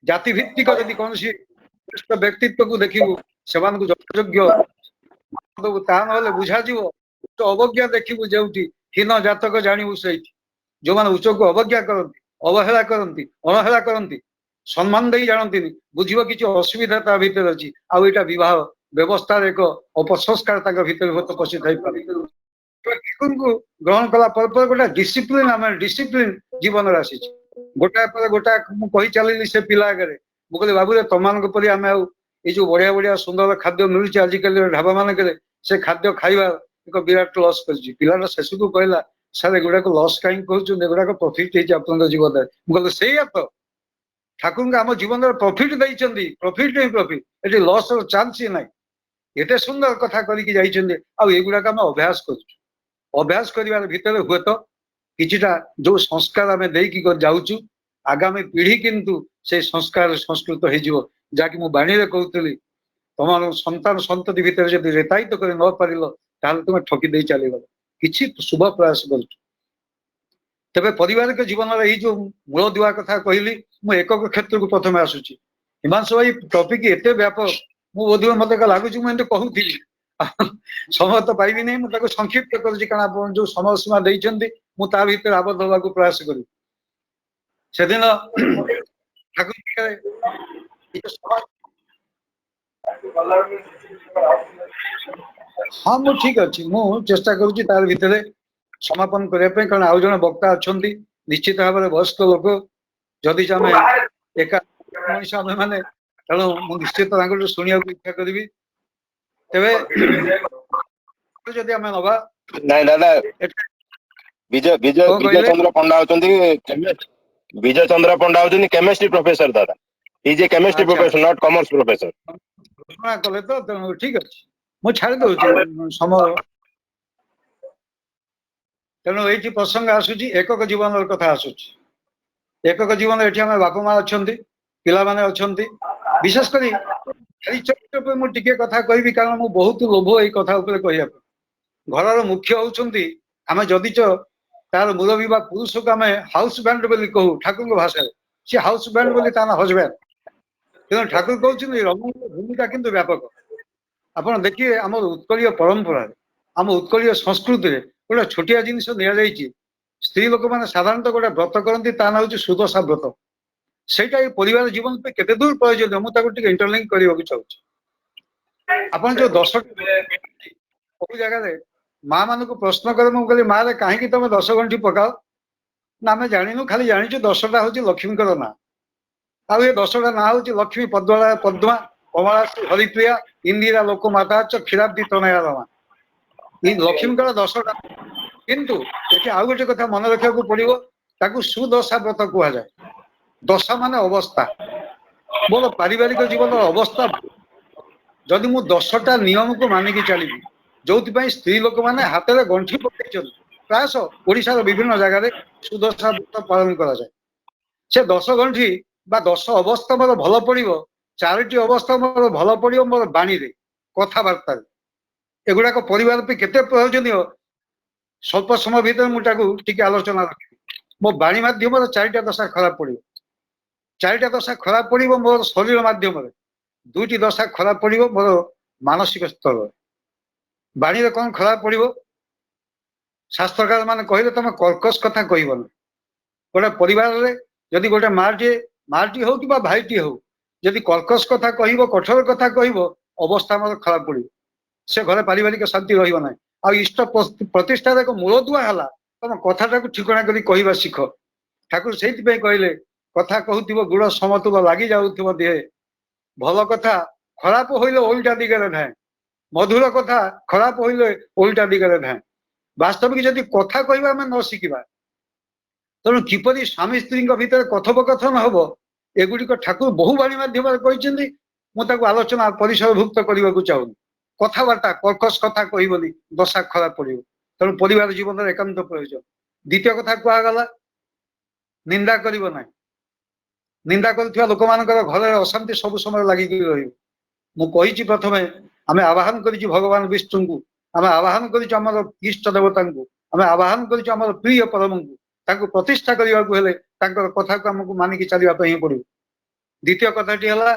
जाति भित्तिक यदि कौन श्रेष्ठ व्यक्तित्व को देखू से यथोयोग्य दबू ता ना बुझा तो अवज्ञा देखू जो हीन जातक जानू से जो मैंने उच्च को अवज्ञा करती अवहेला करती अनहेला करती सम्मान दे जानती बुझ कि असुविधा ता भीतर अच्छी आईटा विवाह व्यवस्था एक अपसंस्कार भीतर हुए पशि थी को ग्रहण कला गोटे डिसिप्लिन आम डिसिप्लिन जीवन आसी गोटाए पर गोटा मुझे चलि से पिला आगे मुझे बाबू तुम परी आम ये जो बढ़िया बढ़िया सुंदर खाद्य मिलूँ आजिकल ढाबा मानक से खाद्य खाइबा एक विराट लॉस कर शेष को कहला सर एगुड़ाक लॉस कहीं कहते एगुड़ाक प्रॉफिट है जीवन मुझे से तो ठाकुर आम जीवन प्रॉफिट देती प्रॉफिट ही प्रॉफिट ये लॉस चांस ही ना एते सुंदर कथा करगुड़ाक आम अभ्यास अभ्यास कर भितर हुए तो किछिटा जो संस्कार आम जाऊँ आगामी पीढ़ी किंतु से संस्कार संस्कृत हो जहाँकि मुझे बाणी में कहती तुम संतान संतति भितर जब रेतायित कर न पार तुम ठकी चलीगल कि शुभ प्रयास कर तेरे पारिवारिक जीवन में जो मूल दुआ कथा कहली मुझे एकक क्षेत्र को प्रथम आसूची हिमांशु भाई टॉपिक एत व्यापक मुझे मत लगुच मुझे कहूली समय तो पाइबी नहीं मुझे संक्षिप्त कर कारण जो समय सीमा देते मुझे भीतर आबद्ध होगा प्रयास करी से दिन हाँ मुझे ठीक अच्छी मुझे चेष्टा करुच्ची तार भितर समापन करने कारण आउ जड़े वक्ता अच्छा निश्चित भाव में वयस्क लोक जदि आम एका मनीष आम मैंने तेणु मुझे निश्चित शुणा इच्छा करी तेज आम नवा नहीं दादा विजय विजय विजय चंद्र पंडा विजय चंद्र पंडा होती केमिस्ट्री प्रोफेसर दादा is a chemistry professor not commerce professor कले तो ठीक अच्छे मुझे छाड़ दे समय तेणु ये प्रसंग आसूची एकक जीवन कथा आसूची एकक जीवन ये बापा माँ अच्छा पिला माने अच्छा विशेषकर मुझे कथा कहि कारण मुझे बहुत लोभ ये कथा कह घर मुख्य होती आम जदिच तार मुरबी पुरुष को आम हाउस बैंड बोली कहू ठाकुर भाषा सी हाउस बैंड बोली तार हजबैंड तेणु ठाकुर कहते रमण भूमिका किंतु व्यापक आप देखिए आम उत्कल परंपरा आम उत्कल संस्कृति गोटे छोटिया जिनस नि स्त्री लोक मैंने साधारणतः गोटे व्रत करती ता ना हूँ सुदशा व्रत सेटा परिवार जीवन पे केते दूर प्रयोजन मुझे इंटरलिंक करने को चाहूँ आप जो 10 जगह माँ मान को प्रश्न कर कहीं तुम 10 घंटी पकाओ ନା ଆମେ ଜାଣିନୁ, ଖାଲି ଜାଣିଛୁ 10ଟା ହଉଛି ଲକ୍ଷ୍ମୀଙ୍କର ନାଁ। ଆଉ ଏ 10ଟା ନାଁ ହଉଛି ଲକ୍ଷ୍ମୀ, ପଦ୍ମା, କମଳାଶ୍ରୀ, ହରିପ୍ରିୟା, ଇନ୍ଦିରା, ଲୋକମାତା, କ୍ଷୀରାବ୍ଦୀ, ତନୟା, ରମା। ଏଇ ଲକ୍ଷ୍ମୀଙ୍କର 10ଟା। କିନ୍ତୁ ଏଠି ଆଉ ଗୋଟେ କଥା ମନେ ରଖିବାକୁ ପଡିବ, ତାକୁ ସୁଦଶା ବ୍ରତ କୁହାଯାଏ। ଦଶା ମାନେ ଅବସ୍ଥା। ମୋର ପାରିବାରିକ ଜୀବନର ଅବସ୍ଥା, ଯଦି ମୁଁ 10ଟା ନିୟମକୁ ମାନିକି ଚାଲିବି, ଯୋଉଥିପାଇଁ ସ୍ତ୍ରୀ ଲୋକମାନେ ହାତରେ ଗଣ୍ଠି ପକେଇଛନ୍ତି, ପ୍ରାୟତଃ ଓଡିଶାର ବିଭିନ୍ନ ଜାଗାରେ ସୁଦଶା ବ୍ରତ ପାଳନ କରାଯାଏ। ସେ 10 ଗଣ୍ଠି ବା 10 ଅବସ୍ଥା ମୋର ଭଲ ପଡିବ, 4ଟି ଅବସ୍ଥା ମୋର ଭଲ ପଡିବ ମୋର ବାଣୀରେ, କଥାବାର୍ତ୍ତାରେ। ଏଗୁଡାକ ପରିବାର ପାଇଁ କେତେ ପ୍ରୟୋଜନୀୟ, ସ୍ୱଳ୍ପ ସମୟ ଭିତରେ ମୁଁ ତାକୁ ଟିକେ ଆଲୋଚନା ରଖିବି। ମୋ ବାଣୀ ମାଧ୍ୟମରେ 4ଟା ଦଶା ଖରାପ ପଡିବ। 4ଟା ଦଶା ଖରାପ ପଡିବ ମୋର ଶରୀର ମାଧ୍ୟମରେ, 2ଟି ଦଶା ଖରାପ ପଡିବ ମୋର ମାନସିକ ସ୍ତରରେ। ବାଣୀରେ କଣ ଖରାପ ପଡିବ? ଶାସ୍ତ୍ରକାର ମାନେ କହିଲେ ତମେ କର୍କଶ କଥା କହିବନି। ଗୋଟେ ପରିବାରରେ ଯଦି ଗୋଟେ ମାଟି ହଉ କିମ୍ବା ଭାଇଟି ହଉ, ଯଦି କର୍କଶ କଥା କହିବ, କଠୋର କଥା କହିବ, ଅବସ୍ଥା ଆମର ଖରାପ ପଡିବ। ସେ ଘରେ ପାରିବାରିକ ଶାନ୍ତି ରହିବ ନାହିଁ। ଆଉ ଇଷ୍ଟ ପ୍ରତିଷ୍ଠାର ଏକ ମୂଳଦୁଆ ହେଲା ତମ କଥାଟାକୁ ଠିକଣା କରି କହିବା ଶିଖ। ଠାକୁର ସେଇଥିପାଇଁ କହିଲେ, କଥା କହୁଥିବ ଗୁଡ଼ ସମତୁଲ ଲାଗି ଯାଉଥିବ ଦେହେ, ଭଲ କଥା ଖରାପ ହୋଇଲେ ଓଲଟା ଦିଗରେ ଧାଏଁ, ମଧୁର କଥା ଖରାପ ହୋଇଲେ ଓଲଟା ଦିଗରେ ଧାଏଁ। ବାସ୍ତବିକ ଯଦି କଥା କହିବା ଆମେ ନ ଶିଖିବା, ତେଣୁ କିପରି ସ୍ୱାମୀ ସ୍ତ୍ରୀଙ୍କ ଭିତରେ କଥୋପକଥନ ହବ, ଏଗୁଡିକ ଠାକୁର ବହୁ ବାଣୀ ମାଧ୍ୟମରେ କହିଛନ୍ତି। ମୁଁ ତାକୁ ଆଲୋଚନା ପରିସରଭୁକ୍ତ କରିବାକୁ ଚାହୁଁନି। କଥାବାର୍ତ୍ତା କର୍କଶ କଥା କହିବନି, ଦଶା ଖରାପ ପଡିବ। ତେଣୁ ପରିବାର ଜୀବନରେ ଏକାନ୍ତ ପ୍ରয়োଜନ। ଦ୍ୱିତୀୟ କଥା କୁହାଗଲା, ନିନ୍ଦା କରିବ ନାହିଁ। ନିନ୍ଦା କରୁଥିବା ଲୋକମାନଙ୍କର ଘରେ ଅଶାନ୍ତି ସବୁ ସମୟ ଲାଗିକି ରହିବ। ମୁଁ କହିଛି ପ୍ରଥମେ ଆମେ ଆବାହନ କରିଛୁ ଭଗବାନ ବିଷ୍ଣୁଙ୍କୁ, ଆମେ ଆବାହନ କରିଛୁ ଆମର ଇଷ୍ଟ ଦେବତାଙ୍କୁ, ଆମେ ଆବାହନ କରିଛୁ ଆମର ପ୍ରିୟ ପରମଙ୍କୁ। ତାଙ୍କୁ ପ୍ରତିଷ୍ଠା କରିବାକୁ ହେଲେ ତାଙ୍କର କଥାକୁ ଆମକୁ ମାନିକି ଚାଲିବା ପାଇଁ ହିଁ ପଡିବ। ଦ୍ୱିତୀୟ କଥାଟି ହେଲା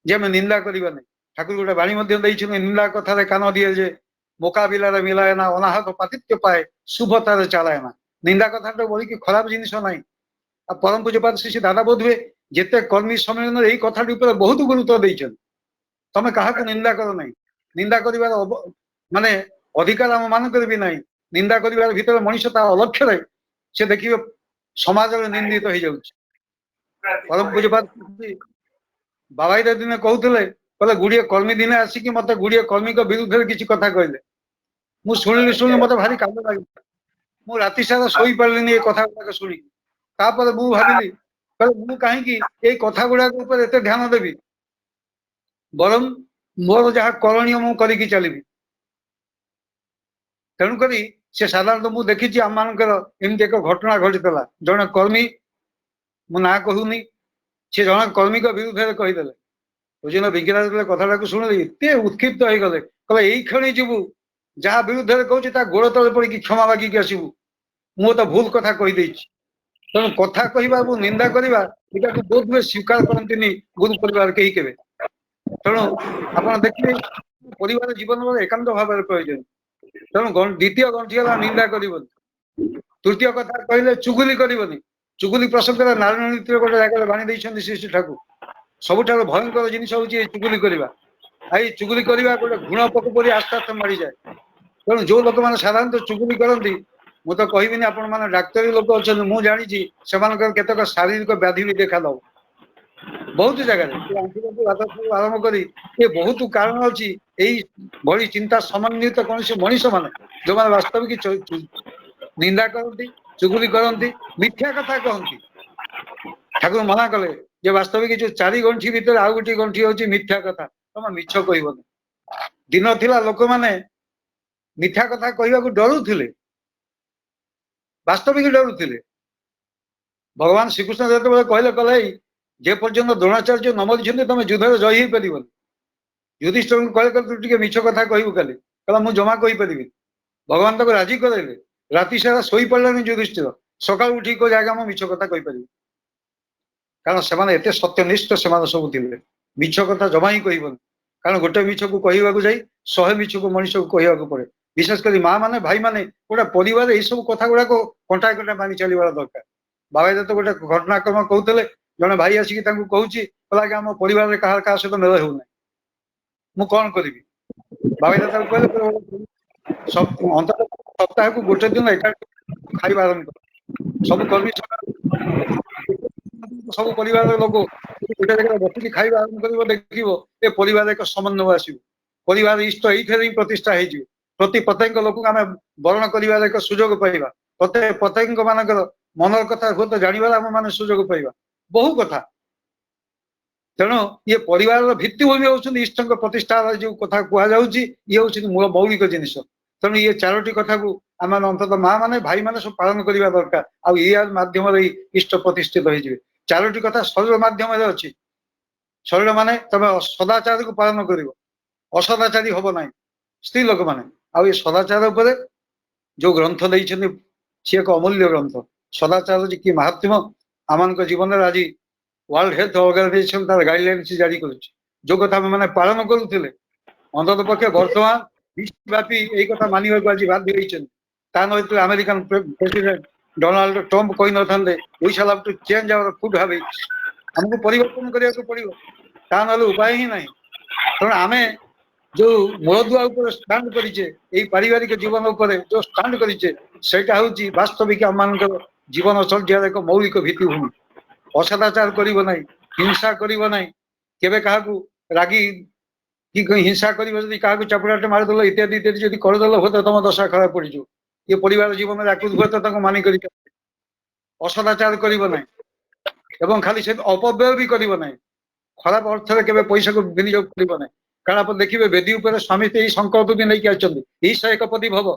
ଯେ ଆମେ ନିନ୍ଦା କରିବା ନାହିଁ। ଠାକୁର ଗୋଟେ ବାଣୀ ମଧ୍ୟ ଦେଇଛନ୍ତି, ନିନ୍ଦା କଥାରେ କାନ ଦିଏ ଯେ ମୁକାବିଲାରେ ମିଳାଏ ନା, ଅନାହତ ପାତିତ୍ୟ ପାଏ ଶୁଭତାରେ ଚାଲାଏ ନା। ନିନ୍ଦା କଥାଟା ବଳିକି ଖରାପ ଜିନିଷ ନାହିଁ। ଆଉ ପରମ ପୂଜ୍ୟପାଦ ଶ୍ରୀ ଦାଦା ବୋଧହୁଏ ଯେତେ କର୍ମୀ ସମ୍ମିଳନରେ ଏଇ କଥାଟି ଉପରେ ବହୁତ ଗୁରୁତ୍ୱ ଦେଇଛନ୍ତି। ତମେ କାହାକୁ ନିନ୍ଦା କର ନାହିଁ। ନିନ୍ଦା କରିବାର ମାନେ ଅଧିକାର ଆମ ମାନଙ୍କର ବି ନାହିଁ। ନିନ୍ଦା କରିବାର ଭିତରେ ମଣିଷ ତା ଅଲକ୍ଷ୍ୟରେ ସେ ଦେଖିବେ ସମାଜରେ ନିନ୍ଦିତ ହେଇଯାଉଛି। ପରମ ପୂଜ୍ୟପାଦ ବାବାଇଦା ଦିନେ କହୁଥିଲେ, କହିଲେ ଗୁଡିଏ କର୍ମୀ ଦିନେ ଆସିକି ମତେ ଗୁଡିଏ କର୍ମୀଙ୍କ ବିରୁଦ୍ଧରେ କିଛି କଥା କହିଲେ। ମୁଁ ଶୁଣିଲି ମତେ ଭାରି କାନ୍ଦ ଲାଗିଲା। ମୁଁ ରାତି ସାରା ଶୋଇପାରିଲିନି ଏ କଥା ଗୁଡାକ ଶୁଣିକି। ତାପରେ ମୁଁ ଭାବିଲି, ମୁଁ କାହିଁକି ଏଇ କଥା ଗୁଡାକ ଉପରେ ଏତେ ଧ୍ୟାନ ଦେବି, ବରଂ ମୋର ଯାହା କରଣୀୟ ମୁଁ କରିକି ଚାଲିବି। ତେଣୁକରି ସେ ସାଧାରଣତଃ ମୁଁ ଦେଖିଛି ଆମ ମାନଙ୍କର ଏମିତି ଏକ ଘଟଣା ଘଟିଥିଲା। ଜଣେ କର୍ମୀ, ମୁଁ ନାଁ କହୁନି, ସେ ଜଣେ କର୍ମୀଙ୍କ ବିରୁଦ୍ଧରେ କହିଦେଲେ। ବୁଝିଲ, ବିଜ୍ଞାନ କଥାଟାକୁ ଶୁଣିଲେ ଏତେ ଉତ୍କ୍ଷିପ୍ତ ହେଇଗଲେ, କହିଲେ ଏଇ କ୍ଷଣି ଯିବୁ ଯାହା ବିରୁଦ୍ଧରେ କହୁଛି ତା ଗୋଡ ତଳେ ପଡିକି କ୍ଷମା ମାଗିକି ଆସିବୁ, ମୁଁ ତ ଭୁଲ କଥା କହିଦେଇଛି। ତେଣୁ କଥା କହିବା ଏବଂ ନିନ୍ଦା କରିବା ଏଟାକୁ ବହୁତ ହୁଏ ସ୍ୱୀକାର କରନ୍ତିନି ଗୁରୁ ପରିବାର କେହି କେବେ। ତେଣୁ ଆପଣ ଦେଖିବେ ପରିବାର ଜୀବନର ଏକାନ୍ତ ଭାବରେ ପ୍ରয়োଜନ। ତେଣୁ ଦ୍ୱିତୀୟ ଗଣ୍ଠି ହେଲା ନିନ୍ଦା କରିବନି। ତୃତୀୟ କଥା କହିଲେ ଚୁଗୁଲି କରିବନି। ଚୁଗୁଲି ପ୍ରସଙ୍ଗରେ ନାରାୟଣ ନୀତିରେ ଗୋଟେ ଜାଗାରେ ବାଣି ଦେଇଛନ୍ତି ଶ୍ରୀ ଶ୍ରୀ ଠାକୁର। ସବୁଠାରୁ ଭୟଙ୍କର ଜିନିଷ ହଉଛି ଏଇ ଚୁଗୁଲି କରିବା। ଆଉ ଏଇ ଚୁଗୁଲି କରିବା ଗୋଟେ ଘୃଣ ପୋକ ପରି ଆସ୍ତେ ଆସ୍ତେ ମାଡ଼ିଯାଏ। ତେଣୁ ଯୋଉ ଲୋକମାନେ ସାଧାରଣତଃ ଚୁଗୁଲି କରନ୍ତି, ମୁଁ ତ କହିବିନି, ଆପଣ ମାନେ ଡାକ୍ତରୀ ଲୋକ ଅଛନ୍ତି, ମୁଁ ଜାଣିଛି ସେମାନଙ୍କର କେତେକ ଶାରୀରିକ ବ୍ୟାଧି ବି ଦେଖାଦବ ବହୁତ ଜାଗାରେ। ଆରମ୍ଭ କରି ଏ ବହୁତ କାରଣ ଅଛି। ଏଇ ଭଳି ଚିନ୍ତା ସମନ୍ୱିତ କୌଣସି ମଣିଷ ମାନେ ଯୋଉମାନେ ବାସ୍ତବିକ ନିନ୍ଦା କରନ୍ତି, ଚୁଗୁଲି କରନ୍ତି, ମିଥ୍ୟା କଥା କହନ୍ତି, ଠାକୁର ମନା କଲେ ଯେ ବାସ୍ତବିକ ଯୋଉ 4 ଗଣ୍ଠି ଭିତରେ ଆଉ ଗୋଟିଏ ଗଣ୍ଠି ହଉଛି ମିଥ୍ୟା କଥା। ତମେ ମିଛ କହିବନି। ଦିନ ଥିଲା ଲୋକମାନେ ମିଥ୍ୟା କଥା କହିବାକୁ ଡରୁଥିଲେ, ବାସ୍ତବିକ ଡରୁଥିଲେ। ଭଗବାନ ଶ୍ରୀକୃଷ୍ଣ ଯେତେବେଳେ କହିଲେ ଯେ ପର୍ଯ୍ୟନ୍ତ ଦ୍ରୋଣାଚାର୍ଯ୍ୟ ନ ମରିଛନ୍ତି ତମେ ଯୁଦ୍ଧରେ ଜୟୀ ହେଇପାରିବନି। ଯୁଧିଷ୍ଠିରଙ୍କୁ କହିଲେ ତୁ ଟିକେ ମିଛ କଥା କହିବୁ କାଲି, କହିଲା ମୁଁ ଜମା କହିପାରିବିନି। ଭଗବାନ ତାକୁ ରାଜି କରାଇଲେ। ରାତି ସାରା ଶୋଇପାରିଲାନି ଯୁଧିଷ୍ଠିର, ସକାଳୁ ଉଠିକି କହିଲେ ଆଜ୍ଞା ମୁଁ ମିଛ କଥା କହିପାରିବି। କାରଣ ସେମାନେ ଏତେ ସତ୍ୟନିଷ୍ଠ ସେମାନେ ସବୁ ଥିଲେ। ମିଛ କଥା ଜମା ହିଁ କହିବନି। କାରଣ ଗୋଟେ ମିଛକୁ କହିବାକୁ ଯାଇ 100 ମିଛକୁ ମଣିଷକୁ କହିବାକୁ ପଡେ। ବିଶେଷ କରି ମା ମାନେ, ଭାଇ ମାନେ, ଗୋଟେ ପରିବାର ଏଇ ସବୁ କଥା ଗୁଡାକ କଣ୍ଟା କଣ୍ଟା ମାନି ଚାଲିବାର ଦରକାର। ବାବା ତ ଗୋଟେ ଘଟଣାକ୍ରମ କହୁଥିଲେ, ଜଣେ ଭାଇ ଆସିକି ତାଙ୍କୁ କହୁଛି, କହିଲା କି ଆମ ପରିବାରରେ କାହା ସହିତ ମେଳ ହେଉନାହିଁ, ମୁଁ କଣ କରିବି? ବାବା ତାକୁ କହିଲେ ଅନ୍ତତଃ ସପ୍ତାହକୁ ଗୋଟେ ଦିନ ଏକାଠି ଖାଇବା ଆରମ୍ଭ କର। सब कर्मी सब परिवार लोक गोटे जगह बसिकी खाଇବା आरंभ कर देखिए ए परिवार एक समन्वय आसो परिवार इष्ट ये प्रतिष्ठा हो प्रति प्रत्येक लोक आम वर्ण कर एक सुजोग पाइबा प्रत्येक मानकर मनर कथा हुए तो जानवर आम मैंने सुजोग पाइबा बहु कथा तेणु ये परिवार भित्तिभूमि होती इष्ट प्रतिष्ठा जो कथा कहुच्छी ये हूँ मूल मौलिक जिनिस तेणु ये चारोटी कथा को आम अंतत माँ मैंने भाई मैंने सब पालन करवा दरकार आध्यम इष्ट प्रतिष्ठित हो चारोटी कथा शरीर मध्यम अच्छी शरीर माने तुम सदाचार को पालन कर असदाचारी हम ना स्त्री लोक मैंने आ सदाचार जो ग्रंथ देते सी एक अमूल्य ग्रंथ सदाचार कि महात्म्य आम जीवन में आज वर्ल्ड हेल्थ ऑर्गेनाइजेशन तार गाइडलाइन जारी कर जो कथा मैंने पालन करुले अंतत पक्षे बर्तमान विश्वव्यापी यही कथा मानवा को आज बाध्य होती अमेरिकन प्रेसिडेंट डोनाल्ड ट्रंप कही न था we shall have to change our food habits हमको परिवर्तन करने पड़ो ता ना उपाय ही ना तेणु आम जो मूलदुआ स्टाण्ड करे पारिवारिक जीवन उपर जो स्टाण्ड करे हूँ वास्तविक आम मान जीवन चर्चार एक मौलिक भित्तिभूमि असदाचार करिबो नहीं हिंसा करिबो नहीं केबे काहाकू रागी कि हिंसा करिबो जदि काहाकू चापुड़ाटे मारदेल इत्यादि इत्यादि जदि करदेल हो तो तुम दशा खराब पड़ जाओ ये परिवार जीवन में आकुत हुए तो मानि करी असदाचार करिबो नहीं एवं खाली से अपव्यय भी करिबो नहीं खराब अर्थ केबे पैसा को विनियोग करिबो नहीं कारण आप देखिए वेदी उपर स्वामी यही संकल्प भी नहीं आछंती ईश एक पदी भव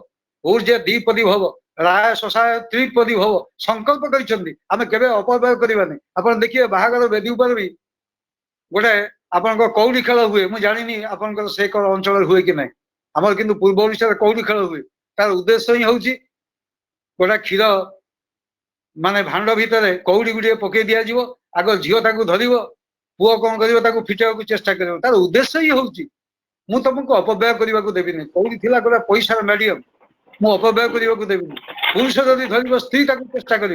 ऊर्जे द्विपदी भव राय शशाय त्रिपदी भव संकल्प करिसेंती आमे केबे अपव्यय करबा नहीं आपण देखिए बाहागर वेदी उपर भी गोटे आपण कौड़ी खेल हुए मुझे जानी आपण से अंचल हुए कि नहीं आमर किंतु पूर्व ओडिशा कौड़ी खेल हुए तार उद्देश्य ही हूँ गोटे क्षीर माने भांड भितर कौड़ी गुड़िए पकई दि जाव आग झील धर पुओ कौन कर फिटेगा चेष्टा कर तार उद्देश्य ही हूँ मुझे तुमको अपव्यय करने को देवी कौड़ी थी गोटे पैसार मीडियम मु अपव्यय करने को देवी पुरुष जदि धर स्त्री चेष्टा कर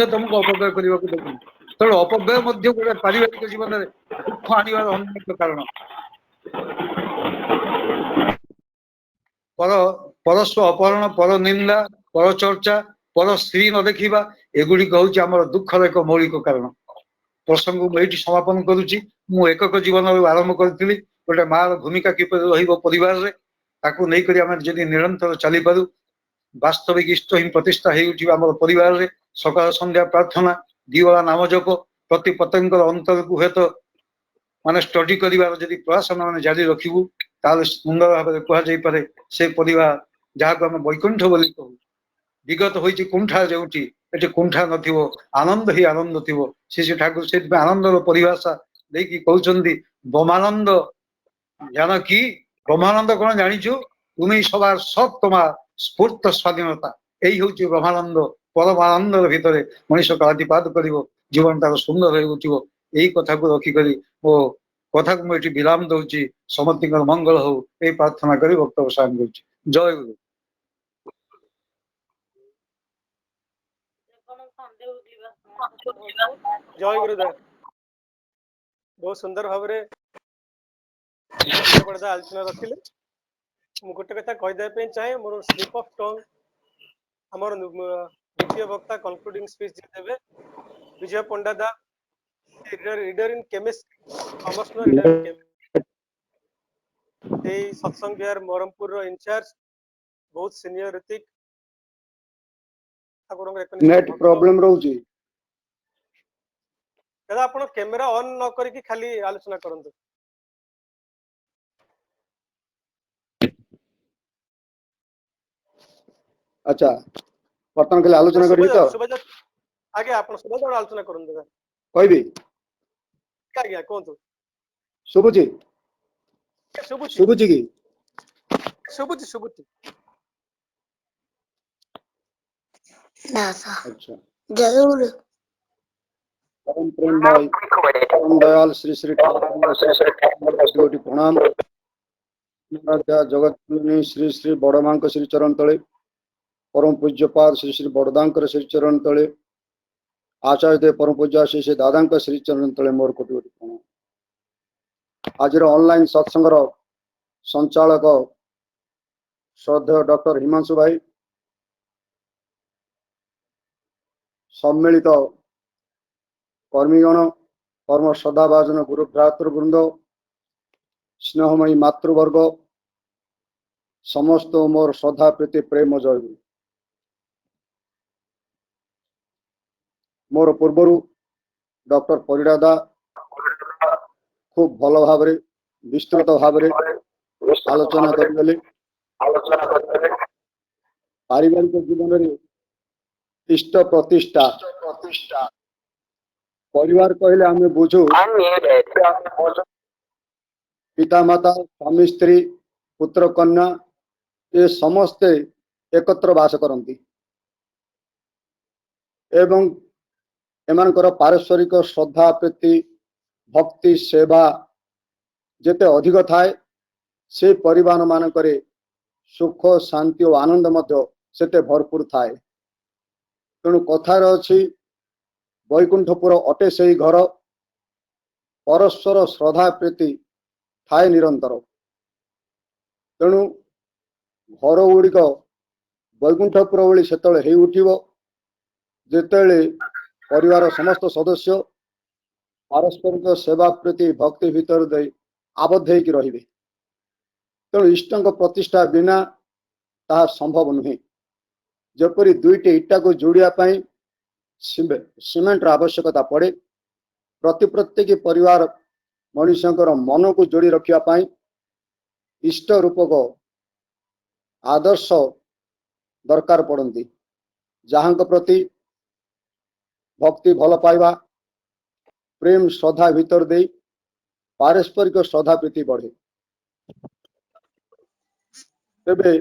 तुमको अपव्यय करने को देवी तेणु अपव्यय गोटे पारिवारिक जीवन में दुख आनवार अन्य कारण परस्व अपहरण पर निंदा पर चर्चा पर स्त्री न देखा एगुड़िक हूँ आम दुखर एक मौलिक कारण प्रसंग मुझे समापन करुच्ची मु एकक जीवन आरंभ करी गोटे मार भूमिका किपर परिवार में जदि निरंतर चली पारू वास्तविक इष्ट ही प्रतिष्ठा हो परिवार में सकाल संध्या प्रार्थना दिवाला नाम जप प्रति प्रत्येक अंतर को हुए माने स्टडी करिवार जदि प्रयास मैंने जारी रखिबू ताले सुंदर भाव कहुपे से परिवार जहाँ को आम वैकुंठ बोली कहू विगत होती कुंठा जो ये कुंठा नथिबो आनंद ही आनंद थी श्री ठाकुर से आनंदर परिभाषा देखिए कहते ब्रह्मानंद जान कि ब्रह्मानंद कौन जानिछु तुम्हें सबार सब तुम्हार स्फूर्त स्वाधीनता यही हूँ ब्रह्मानंद परमानंदर भितर मनीष कालातिपात कर जीवन तार सुंदर हो उठो यही कथा को रखिक मो कथा को मुझे विराम दूसरी समस्त मंगल हो यही प्रार्थना कर वक्तव्य सारण कर जय गुरु जय गुरुदेव बहुत सुंदर भाव आलोचना रखिले मु गोटे कथा कहीदेप चाहे मोर स्लिप ऑफ टंग हमर द्वितीय वक्ता कंक्लूडिंग स्पीच देबे विजय पंडा दा रीडर इन केमिस्ट्री कॉमर्स नो रीडर इन केमिस्ट्री ए सत्संग बिहार मोरमपुर रो इंचार्ज बहुत सीनियर ऋतिक नेट प्रॉब्लम रहउची दादा आपण कैमरा ऑन न करी खाली आलोचना करंतु अच्छा वर्तमान के आलोचना करी तो आगे आपण सुबह आलोचना करंतु कहबी आज्ञा कोंतु सुबुची सुबुची की शुभुची ना सा अच्छा जरूर परम प्रेम भाई परम दयाल श्री श्री ठाकुर प्रणाम जगत श्री श्री बड़मा श्री चरण तले परम पूज्यपाद श्री श्री बड़दा श्री चरण तले आचार्य देव परम पूज्य श्री श्री दादा श्री चरण तले मोर कोटि कोटि प्रणाम आज ऑनलाइन सत्संगर संचालक श्रद्धेय डॉक्टर हिमांशु भाई सम्मिलित कर्मीगण कर्म श्रद्धाभाजन गुरु भ्रातृवृंद स्नेहमयी मातृवर्ग समस्त मोर श्रद्धा प्रीति प्रेम जयगुरु। मोर पूर्वर डॉक्टर परिड़ा दा खूब भल भाव विस्तृत भाव आलोचना करगले। पारिवारिक जीवन में इष्ट प्रतिष्ठा परिवार कहले आम बुझू पिता माता स्वामी स्त्री पुत्र कन्या ये समस्ते एकत्र वास करती एवं एमानकर पारस्परिक श्रद्धा प्रीति भक्ति सेवा जेते अधिक थाए से परिवार मानकरे सुख शांति और आनंद मध्य सेते भरपूर थाए। तेणु कथार अछि वैकुंठपुर अटे से घर परस्पर श्रद्धा प्रीति थाए निरंतर। तेणु घर गुड़िक वैकुंठपुर भली सेतले हे उठिबो जेतेले परिवार समस्त सदस्य पारस्परिक सेवा प्रति भक्ति भीतर दे आबद्ध होकर रहिबे। तेणु इष्टंक प्रतिष्ठा बिना ताहा संभव नुहे। जपरी दुईटी इटा को जोड़िया पाई सीमेंट आवश्यकता पड़े प्रत्येक परिवार मनुष्यंकर मन को जोड़ी रखिया पाई इष्ट रूपक आदर्श दरकार पड़ती जहां प्रति भक्ति भल पाइबा प्रेम श्रद्धा भीतर दे पारस्परिक श्रद्धा प्रीति बढ़े। तेबे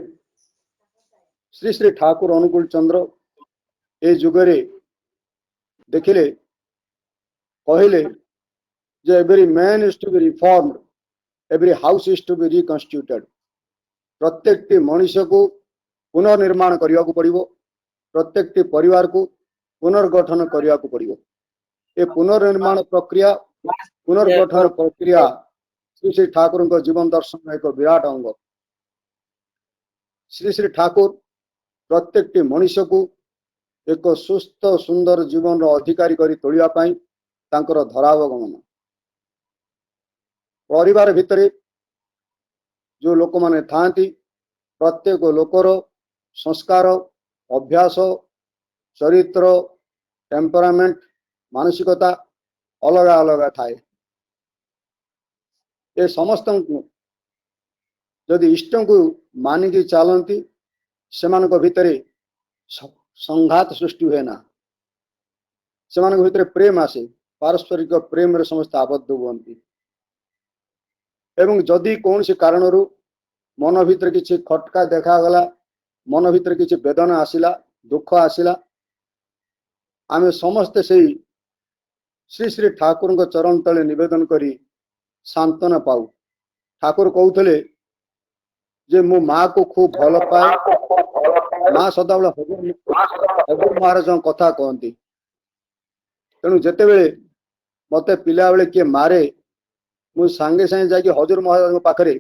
श्री श्री ठाकुर अनुकूल चंद्र ए जुगरे देखिले कहले जे every man is to be reformed every house is to be reconstituted. प्रत्येक मनुष्य को पुनर्निर्माण करने को पड़िबो, प्रत्येक परिवार को पुनर्गठन करने को पड़िबो। ए पुनर्निर्माण प्रक्रिया पुनर्गठन प्रक्रिया श्री श्री ठाकुर जीवन दर्शन एक विराट अंग। श्री श्री ठाकुर प्रत्येक मनुष्य को एक सुस्थ सुंदर जीवन अधिकारी करी तोलिया पाई तांकर धरावगमन परिवार भितरे जो लोक माने थांती प्रत्येक लोकर संस्कार अभ्यास चरित्र टेम्परामेंट मानसिकता अलग अलग थाए। ये समस्त जदि इष्ट को मानिकी चलती से भितरे संघात सृष्टि हुए ना, से भितर प्रेम आसे पारस्परिक प्रेम रे समस्त आबद्ध हुअंती। एवं जदि कौन सी कारण मन भीतर किसी खटका देखागला मन भीतर किसी वेदना आसिला दुख आसिला आमे समस्ते से श्री श्री ठाकुर चरण तले निवेदन करी सांत्वना पाऊ। ठाकुर कहते जे मो माँ को खूब भल पाए माँ सदाबले हजूर महाराज कथा कहती। तेणु जिते बड़े मत पिला बेले किए मारे मु सांगे सांगे जाकि हजूर महाराज पाखरे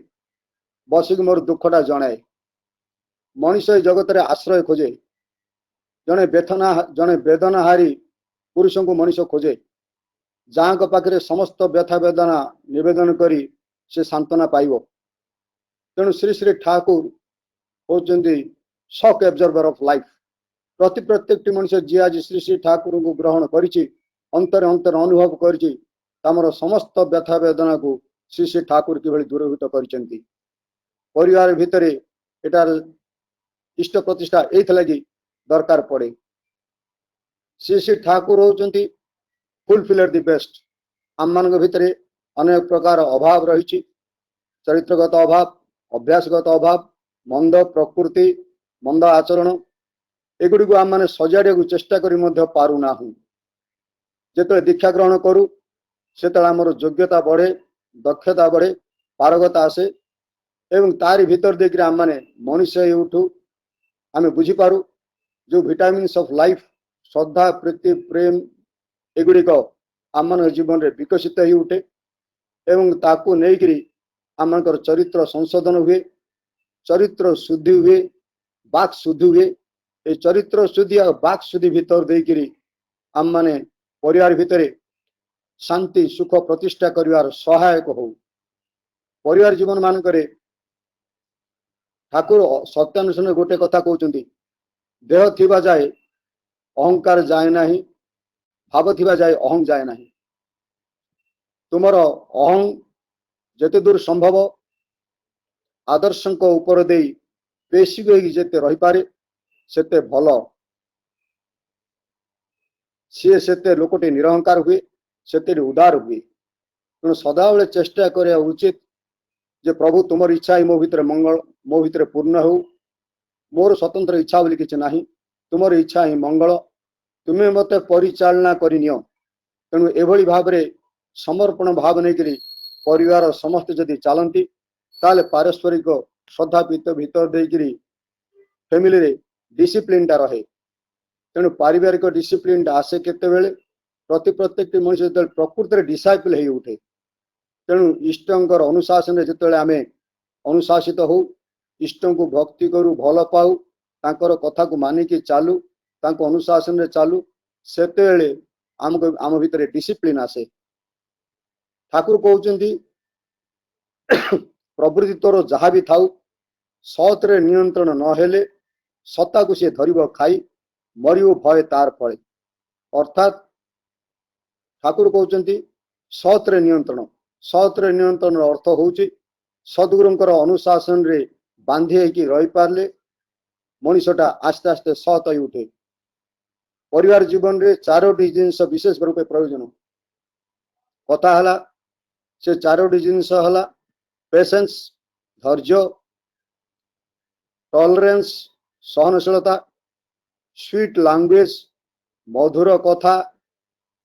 बसिक मोर दुखटा जनाए। मनीष जगत रे आश्रय खोजे जड़े जड़े वेदनाहारी पुरुष को मनीष खोजे जहाँ पाखे समस्त व्यथा वेदना निवेदन करी से सांत्वना पाइब। तेणु श्री श्री ठाकुर होचंदी शॉक एब्जर्वर ऑफ लाइफ। प्रत्येक मनुष्य जी आज श्री श्री ठाकुर को ग्रहण करिछि अंतर अंतर अनुभव करिछि तमर समस्त व्यथा वेदना को श्री श्री ठाकुर किभली दूरीभूत करिसेंती। परिवार भितरे एटार इष्ट प्रतिष्ठा एथि लगी दरकार पड़े। श्री श्री ठाकुर होचंती फुलफिलर द बेस्ट। आम मान भितरे अनेक प्रकार अभाव रही चरित्रगत अभाव अभ्यासगत अभाव मंद प्रकृति मंद आचरण एगुड़ी को आम मैंने सजाड़ा को चेष्टा करी पारुना जो दीक्षा ग्रहण करूँ से आमर योग्यता बढ़े दक्षता बढ़े पारगता आसे एवं तारी भीतर देखिए आम मैंने मनुष्य उठू आम बुझीपारू जो विटामिन्स ऑफ लाइफ श्रद्धा प्रीति प्रेम एगुड़िक आम मान जीवन में विकसित हो उठे एवं ताकू नहीं आम चरित्र संशोधन हुए चरित्र शुद्धि हुए बाक शुद्धि हुए ये चरित्र शुद्धि और बाक शुद्धि भीतर देकरी आम माने परिवार भितर शांति सुख प्रतिष्ठा करिवार सहायक हो। परिवार जीवन मानकरे ठाकुर सत्यानुशासन गोटे कथा कहते देह थिबा जाए अहंकार जाए नहीं, भाव थिबा जाए अहं जाए नहीं। तुमर अहं जेते दूर संभव आदर्श ऊपर दे पेशी जेते रही पारे सेते भल। सी सेते लोकटे निरहंकार हुए, सेते उदार हुए। तेणु सदाबले चेष्टा करिया उचित जे प्रभु तुमर इच्छा ही मो भितर मंगल मो भितर पूर्ण हो। मोर स्वतंत्र इच्छा बोली किछि नाही, तुमर इच्छा ही मंगल, तुमे मते परिचालना करिनियो। तेणु एभली भावरे समर्पण भाव नहीं परिवार समस्त जदि चलती ताले पारस्परिक श्रद्धा भीतर देकरी फैमिली रे डिसिप्लिन टा रहे। तेणु पारिवारिक डिसिप्लिन टा आसे केतेबेले प्रति प्रत्येक मनुष्य जो प्रकृति डिसाइपल हो उठे। तेणु इष्टंकर अनुशासन रे जितेबाला आमे अनुशासित हो, इष्ट को भक्ति करू, भल पाऊ, तांकर कथा को मानिकी चालू, तांको अनुशासन रे चालू, सेतेबेले आमको आम भितर डिसिप्लिन आसे। ठाकुर कहउचंती प्रवृत्ति तोर जहाँ भी थाउ सतरे नियंत्रण न हेले सत्ता को सी धरिब खाई मरियो भय तार फले। अर्थात ठाकुर कहउचंती सतरे नियंत्रण अर्थ होउची सद्गुरुंकर अनुशासन रे बांधी होइकी रही पारले मनीषटा आस्ते आस्ते सत होई उठे। परिवार जीवन रे चारोटी जिनिस विशेष रूपे प्रयोजन। कथा हला से चारोटी जिनिस हला पेशेंस धैर्य, टॉलरेंस सहनशीलता, स्वीट लैंग्वेज मधुर कथा,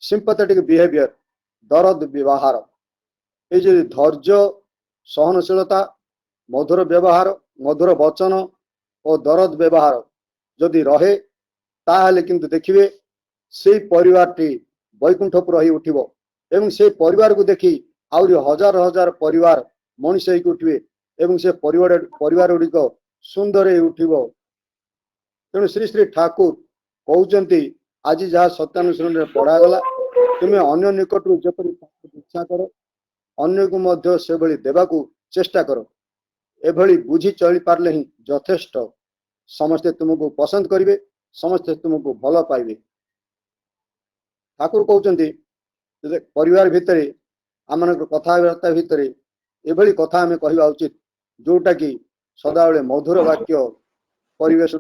सिंपैथेटिक बिहेवियर दरद व्यवहार। ये जो धैर्य सहनशीलता मधुर व्यवहार मधुर वचन और दरद व्यवहार जदि रहे ताहले किंतु देखिए से परिवारटी वैकुंठपुर रही उठिबो एवं से परिवार को देखी आउरी हजार हजार परिवार मनुष्य होइक उठिबे एवं से परिवार गुड़िक सुंदर उठिबो। तेणु श्री श्री ठाकुर कहउचंती आज जहाँ सत्यानुशासन पढ़ागला तुमे अन्य निकट जपरि इच्छा कर अन्य को मध्य से भली देवाकू चेष्टा करो। एभली बुझी चली पारले ही यथेष्ट। समस्ते तुमको पसंद करिवे, समस्ते तुमको भल पाइबे। ठाकुर कहउचंती परिवार भितर आम कथबार्ता भितर एभली कथा आम कहवा उचित जोटा कि सदाबले मधुर वाक्य परिवेश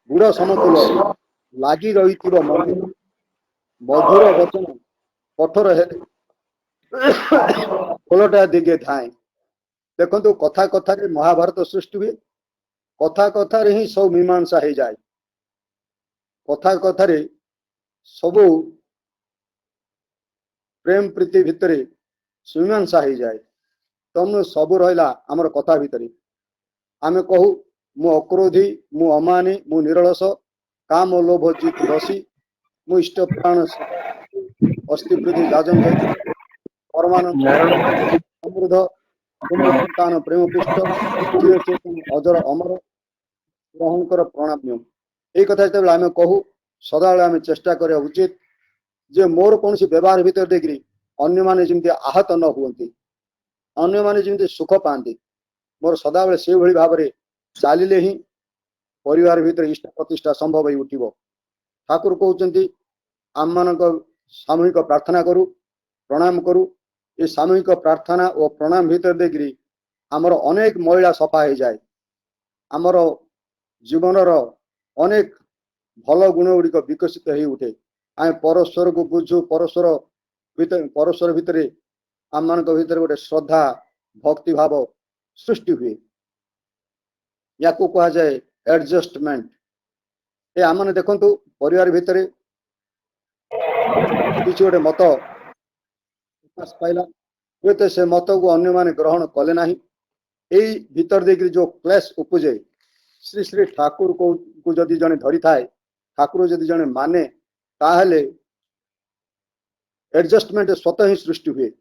गुड़ समतुल लगी रही मन मधुर वचन कठोर है फलटा दिगे थाए। देखो कथा कथा रे महाभारत सृष्टि हुए, कथा कथा रे ही सब मीमांसा हो जाए, कथा कथा रे सबू प्रेम प्रीति भितर मीमांसा हो जाए। तुम सब रहा आमर कथा भितर आमे कहू मु अक्रोधी मु अमानी मु निरलस काम लोभ जीत बसी मु इष्ट प्राण अस्थि पृथ्वी जाजन परमानंद समृद्ध पुण्य संतान प्रेम पुष्ट चिर चेतन अजर अमर ग्रहणकर प्रणाम्य। यही कथा जो आम कहू सदा आम चेष्टा करा उचित जे मोर कौन व्यवहार भितर देखिए अन्य माने जमी आहत न हुंती, अन्य माने जमी सुख पाती, मोर सदाबले से भली भाव में चलिले ही परिवार भितर इष्ट प्रतिष्ठा संभव हो उठिबो। ठाकुर कहउचंती आम मानक सामूहिक प्रार्थना करू, प्रणाम करू। ये सामूहिक प्रार्थना और प्रणाम भितर देखिए आमर अनेक महिला सफा हो जाए, आमर जीवनर अनेक भल गुण गुड़िक विकसित हो उठे। आम परस्पर को बुझू, परस्पर भितर आम मान भीतर गोटे श्रद्धा भक्ति भाव सृष्टि हुए। या कहा जाए एडजस्टमेंट। ये आम मैंने देखु परिवार भितर किसी गोटे मत प्रकाश पाइला हुए तो से मत को अन्य माने ग्रहण कले ना। यही भीतर देकर जो क्लेश उपजे श्री श्री ठाकुर को जदि जड़े धरी थाए, ठाकुर जदि जड़े माने ताहले एडजस्टमेंट स्वतः ही सृष्टि हुए।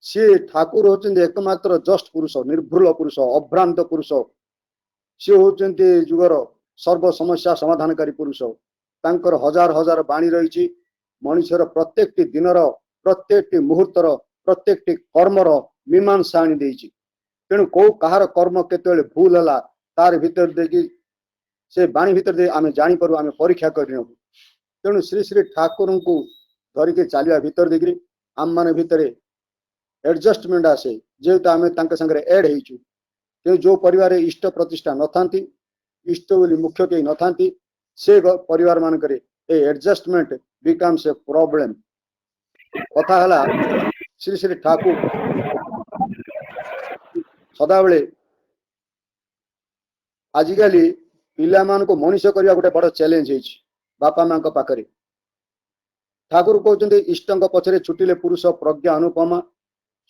सी ठाकुर होचंदी एकमात्र जस्ट पुरुष, निर्भुल पुरुष, अभ्रांत पुरुष, ସେ ହଉଛନ୍ତି ଯୁଗର ସର୍ବ ସମସ୍ୟା ସମାଧାନକାରୀ ପୁରୁଷ। ତାଙ୍କର ହଜାର ହଜାର ବାଣୀ ରହିଛି। ମଣିଷର ପ୍ରତ୍ୟେକଟି ଦିନର ପ୍ରତ୍ୟେକଟି ମୁହୂର୍ତ୍ତର ପ୍ରତ୍ୟେକଟି କର୍ମର ମୀମାଂସା ଆଣି ଦେଇଛି। ତେଣୁ କୋଉ କାହାର କର୍ମ କେତେବେଳେ ଭୁଲ ହେଲା ତାର ଭିତରେ ଦେଇକି ସେ ବାଣୀ ଭିତରେ ଦେଇ ଆମେ ଜାଣିପାରୁ, ଆମେ ପରୀକ୍ଷା କରିନେବୁ। ତେଣୁ ଶ୍ରୀ ଶ୍ରୀ ଠାକୁରଙ୍କୁ ଧରିକି ଚାଲିବା ଭିତରେ ଦେଇକିରି ଆମମାନେ ଭିତରେ एडजस्टमेंट आसे, जेहेतु आम सागरे एड हो। जो परिवार इष्ट प्रतिष्ठा नथांती, इष्ट बोली मुख्य कहीं नथांती, से परिवार मानक एडजस्टमेंट बिकम्स ए प्रॉब्लम। कथा हला श्री श्री ठाकुर सदाबले आजिकाली पिला मान को मनीष करने गोटे बड़ चैलेंज है बापा माँ पाखरे। ठाकुर कहते इष्ट पछरे छुटिले पुरुष प्रज्ञा अनुपमा,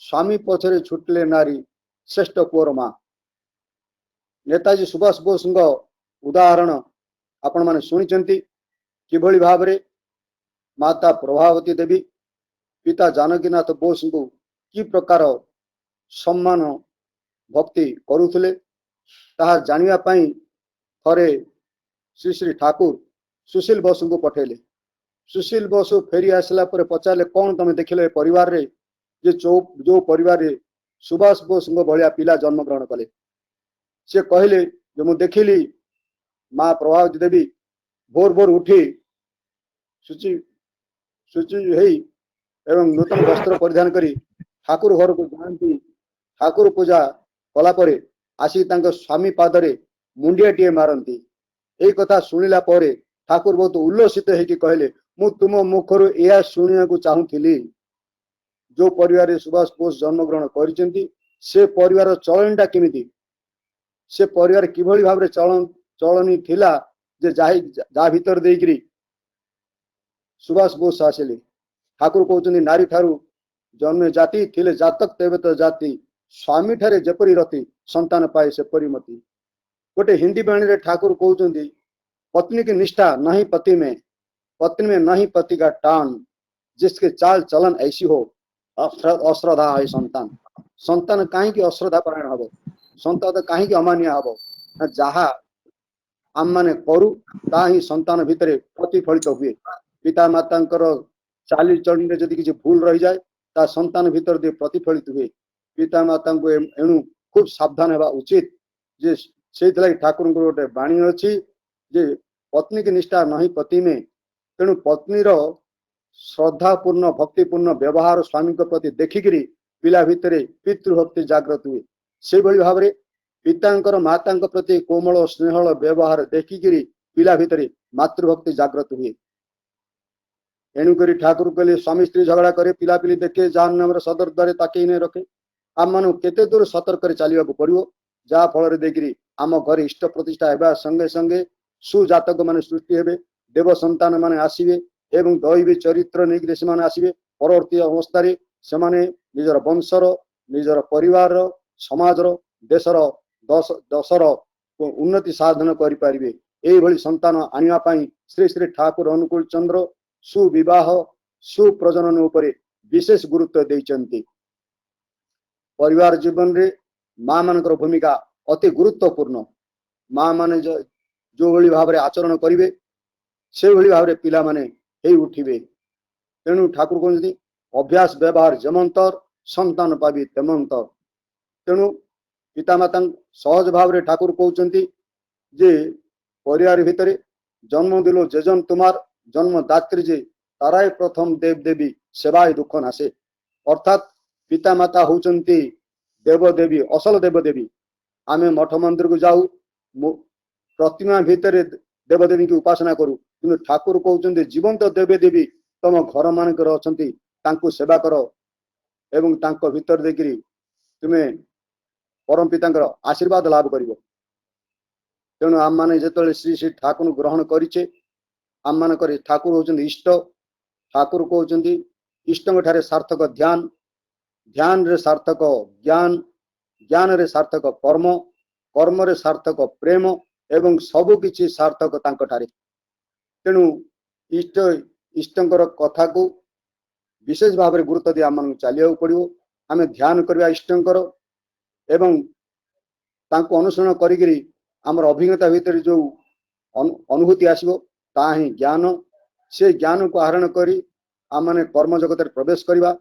स्वामी पछरे छुटिले नारी श्रेष्ठ पुअर माँ। नेताजी सुभाष बोस उदाहरण आपण माने शुणी किभली भाव रे माता प्रभावती देवी पिता जानकीनाथ बोस को कि प्रकार सम्मान भक्ति करुले ताहा जानिया पाई थरे श्री श्री ठाकुर सुशील बोस को पठेले। सुशील बोस फेरी आसला पर पचारे कौन तुम देखिले परिवार रे जे जो परिवार रे सुभाष बोस भाया पिला जन्म ग्रहण कले। से कहले जो मु देखिली माँ प्रभावती देवी भोर भोर उठी शुचि शुचि एवं नूतन वस्त्र परिधान करी ठाकुर घर को जाती। ठाकुर पूजा कलापर आसी स्वामी पादरे मुंडियाटीए मारती। यही कथा शुणिला परे ठाकुर बहुत उल्लसित होकर कहले मु तुम मुखर यह शुणा चाहूली जो परिवार सुभाष बोस जन्म ग्रहण कर से परिवार चलनीटा केमिति, से परिवार किभली भाव रे चलनी थिला जे जा भीतर देकरी सुभाष बोस आसिले। ठाकुर कहते नारी ठारू जन्मे जाति थिले जातक तेबे तो जाति, स्वामी ठारे जेपरी रति संतान पाए से परिमति। गोटे हिंदी बाणी रे ठाकुर कहते पत्नी की निष्ठा नहीं पति में, पत्नी में नहीं पति का टान, जिसके चाल चलन ऐसी हो अश्रद्धा है संतान। संतान कहीं अश्रद्धा परायण हम, संतान कहीं अमानिया हम। जहा आम माने करू ता ही संतान भितर प्रतिफलित हुए। पिता माता चाली चलनी जदि किसी भूल रही जाए ता संतान भीतर दे प्रतिफलित हुए। पिता माता को एणु खूब सावधान होगा उचित। जे से ठाकुर गोटे बाणी अच्छी जे पत्नी की निष्ठा नहीं पति में। तेणु पत्नीर श्रद्धापूर्ण भक्तिपूर्ण व्यवहार स्वामी प्रति देखिकी पिला भितर पितृभक्ति जागृत हुए। से भली भाव में पिता माता प्रति कोमल स्नेहल व्यवहार देखिकी पिला भितर मातृभक्ति जागृत हुए। एणुक ठाकुर कहले स्वामी स्त्री झगड़ा करे पिला पिली देखे जान नाम सदर द्वारे ताकि नहीं रखे। आम मान केते दूर सतर्क चलने पड़ो जहा फल देखिरी आम घर इष्ट प्रतिष्ठा होगा संगे संगे सुजातक मान सृष्टि हेबे, देव संतान माने आसीबे एवं दैवी चरित्र नहीं से आसवे। परवर्ती अवस्था से निजर वंशर निजर परिवार समाजर देशर दशर उन्नति साधन करें। यही संतान आने श्री श्री ठाकुर अनुकूल चंद्र सुविवाह सुप्रजनन उपरे विशेष गुरुत्व देइचंती। परिवार जीवन रे माँ मानकर भूमिका अति गुरुत्वपूर्ण। माँ माने जो भली भाव में आचरण करेंगे से भली भाव में पिला माने हे उठिबे। तेणु ठाकुर कहते अभ्यास व्यवहार जमंतर संतान पाबी तेमंतर। तेणु पिता माता सहज भाव में ठाकुर कहते जे परिवार भितर जन्म दिलो जेजन तुमार जन्मदात्री जे ताराय प्रथम देव देवी सेवाय दुख नासे। अर्थात पिता माता होचंती देवदेवी असल देवदेवी। आमे मठ मंदिर को जाऊ प्रतिमा भितर देवदेवी की उपासना करू कि ठाकुर कहते जीवंत देवदेवी तुम घर मानकर अछंती तांकु सेवा कर एवं तांको भीतर देखिरी तुम्हें परम पिता आशीर्वाद लाभ करिवो। तेणु आम माने जेतले श्री श्री ठाकुर ग्रहण करिचे आम मान ठाकुर होचंती इष्ट। ठाकुर कहते इष्ट ठारे सार्थक ध्यान, ध्यान रे सार्थक ज्ञान, ज्ञान रे सार्थक कर्म, कर्म रे सार्थक प्रेम एवं सबु किछि सार्थक तांको ठारे। तेणु इष्ट इष्टंकर कथा को विशेष भाव में गुरुत्व दी आम चलिया पड़ो। आम ध्यान करवा इष्टंकर एवं तांको अनुसरण करी आमर अभिज्ञता भितर जो अनुभूति आसो ता ही ज्ञान से ज्ञान को आहरण करी आम मैंने कर्म जगत में प्रवेश करवा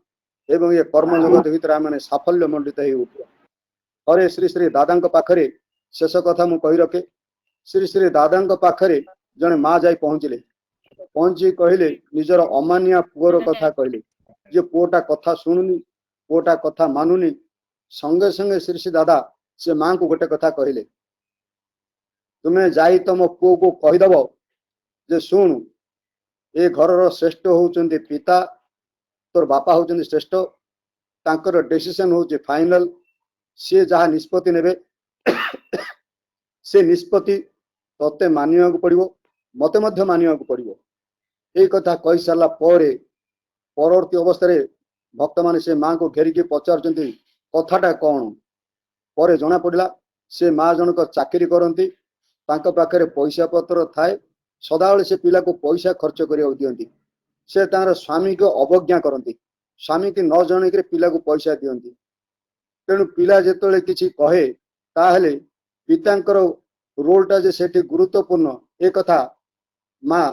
एवं ये कर्म जगत भितर आम मैंने साफल्य मंडित हो उठा थे श्री श्री दादा पाखरे शेष कथा मु कही रखे श्री श्री दादा पाखरे जड़े माँ जाई पहुँचले पहुंची कहले निजर अमानिया पुअर कथा कहले जे पुओटा कथा शुणुनी पुओटा कथा मानुनी संगे संगे श्री श्री दादा से माँ को गोटे कथा कहले तुम्हें जाई तुम पुओ को कहीदब जे शुण ए घर श्रेष्ठ होउचंदी पिता तोर बापा होउचंदी श्रेष्ठ तांकर डिसीजन होउचे फाइनल से जहाँ निष्पत्ति नेबे से निष्पत्ति तते मानिया को पड़िबो मते मध्य मानिया को पड़िबो ए कथा कही सारा परवर्ती अवस्था भक्त माने से माँ को घेरिकी पचार कथाटा कौन पर जना पड़ा से माँ जनक चाकरी करती पाखे पैसा पत्र थाए सदाबले से पिला को पैसा खर्च करिया दियंती से तार स्वामी को अवज्ञा करती स्वामी की न जन पिला को पैसा दियंती तेणु पिला जिते किसी कहे ताहले पितांकर रोलटा जे सेठी गुरुत्वपूर्ण ए कथा माँ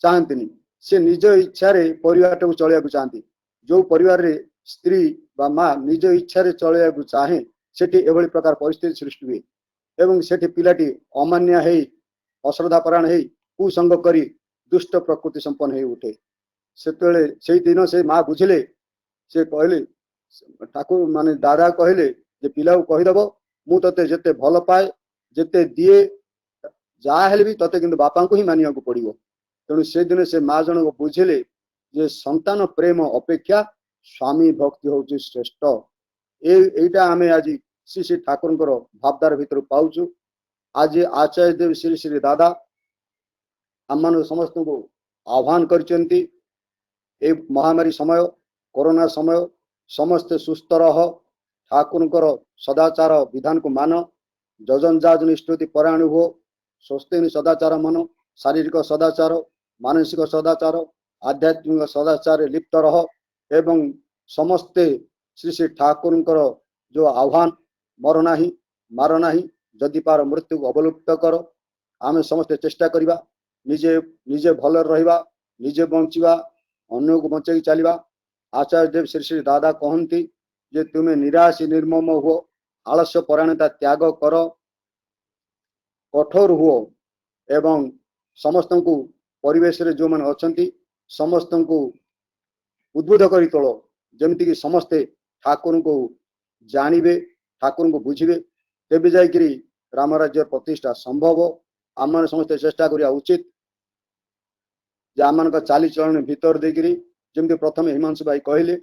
चाहती से निज इच्छा परिवार को चलिया चाहती जो परिवार रे स्त्री बा माँ निज इच्छा चलिया चाहे सेठी एभली प्रकार परिस्थिति सृष्टि हुए एवं सेठी पिलाटी अमान्य है अश्रद्धा परायण है कुसंग करी दुष्ट प्रकृति संपन्न हो उठे से दिन से माँ बुझिले से कहले ठाकुर माने दादा कहले जे पिला को कहीदब मु तते जेते भल पाए जेते दिए जहाँ भी तते किंतु बापा को ही मानिया को पड़िबो तेणु से दिन से माँ जन को बुझिले जे संतान प्रेम अपेक्षा स्वामी भक्ति हूँ श्रेष्ठ एटा आमे आज श्री श्री ठाकुर भावधारा भितर पाऊचु आज आचार्य देव श्री श्री दादा आम समस्त को आह्वान करचंती ए महामारी समय कोरोना समय समस्ते सुस्थ रह ठाकुर सदाचार विधान को मान जजन जाजन स्तुति परायण हो स्वस्थ सदाचार मन शारीरिक सदाचार मानसिक सदाचार आध्यात्मिक सदाचार लिप्त रह एवं समस्ते श्री श्री ठाकुर जो आह्वान मर नाही मार नाही जदि पार मृत्यु को अवलुप्त कर आमे समस्ते चेष्टा करिबा निजे निजे भल रहिबा निजे बंचिबा अन्य को बंचाई चलिबा आचार्य देव श्री श्री दादा कहती जे तुम्हें निराश निर्मम हो आलस्य परायणता त्याग कर कठोर हो एवं समस्त को परिवेश रे जो माने अछंती समस्त को उद्बुद्ध करी तोलो जमिति कि समस्ते ठाकुर को जानिबे ठाकुर को बुझिबे तेबे जाइकरी राम राज्य प्रतिष्ठा संभव आम मैंने समस्ते चेष्टा करिया उचित जे आम चाली चलन भीतर देकरी जमती प्रथम हिमांशु भाई कहले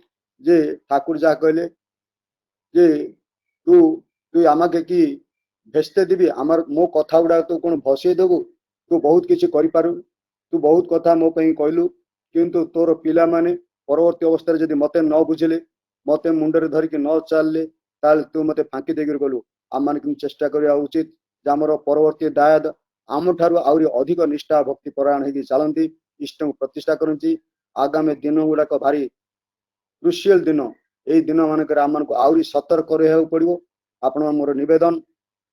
जे ठाकुर जहाँ कहले जे तू तू आम के कि भेस्ते देवी आमर मो कथा गुड़ा तू कौन भसई देबू तू बहुत किसी करू तू बहुत कथा मो कहलु किंतु तोर पिला माने परवर्ती अवस्था जदि मते न बुझिले मते मुंडरे धरिकी न चलले ताल तू मते फांकी देकर गलु आम मान चेष्टा करिया उचित जे आमर परवर्ती दायाद आम ठारू आउरी अधिक निष्ठा भक्ति परायण होगी चलती इष्ट को प्रतिष्ठा करती आगामी दिन गुड़ाक भारी क्रुशियल दिन यही दिन मानक आम को आउरी सतर्क रहा पड़ो आपण मोर निवेदन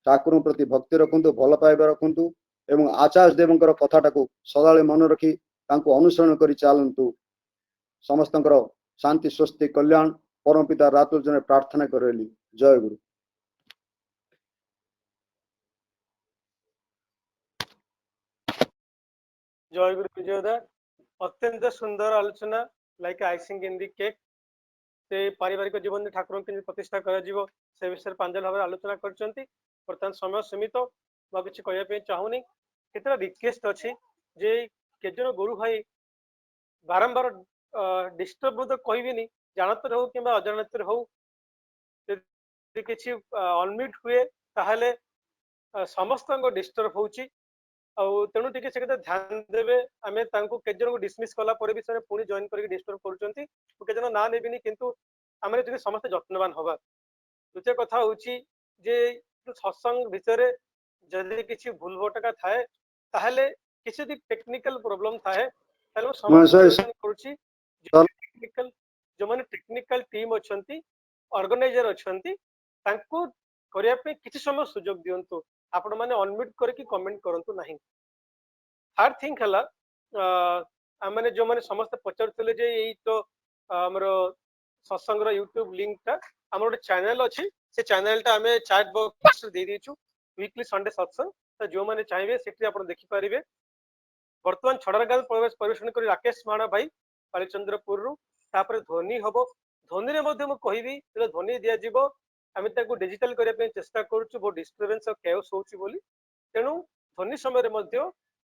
ठाकुर प्रति भक्ति रखु भल पाइबा रखु एवं आचार्य देवंकर कथाटा को सदा मन रखी अनुसरण कर चलतु समस्त शांति स्वस्ति कल्याण परम पिता रातुल जन प्रार्थना करेली जय गुरु। जय गुरु विजयोदा अत्यंत सुंदर आलोचना लाइक आइसिंग इन दी केक से पारिवारिक जीवन में ठाकुर के प्रतिष्ठा कर से विषय प्रांजल भाव आलोचना करछंती बर्तमान समय सीमित मैं किसी कहवाई चाहूनी केतरा रिक्वेस्ट अच्छी जे केजन गुरु भाई बारंबार डिस्टर्ब तो कहबी जानत हो कि अजाणत हो किसी अनम्यूट हुए ताहले समस्त डिस्टर्ब होची तेणु टी से ध्यान देवे आम केजन को डिसमिस कला भी से पुणी जॉइन करके डिस्टर्ब कर केजन ना नेबिनी किंतु आम समस्त जत्नवान हवा। द्वितीय कथा हूँ जे सत्संग भितर जदि किसी भूल भटका थाए ताहले किसी टेक्निकल प्रॉब्लम थाए टेक्निकल जो माने टेक्निकल टीम अच्छी ऑर्गेनाइजर अच्छी किसी समय सुजोग दिंतु आपण माने अनम्यूट करके कमेंट करंतु नहीं। थर्ड थिंग हला आमने जो माने समस्त पचारथिले जे एई तो हमर सत्संग यूट्यूब लिंक टा हमर गोटे चैनल अच्छी से चैनल टा आम चैट बॉक्स दे दीचु वीकली संडे सत्संग तो जो मैंने चाहिए से आप देखिपारे। बर्तमान छड़र गान परिवेशन कर राकेश माणा भाई कालीचंद्रपुर रु तापर ध्वनि हम ध्वनि कहबी ध्वनि दि जाव आम डिजिटल करने चेष्टा करुँ बहुत डिस्टर्बेंस और कैओस होची बोली तेणु ध्वनि समय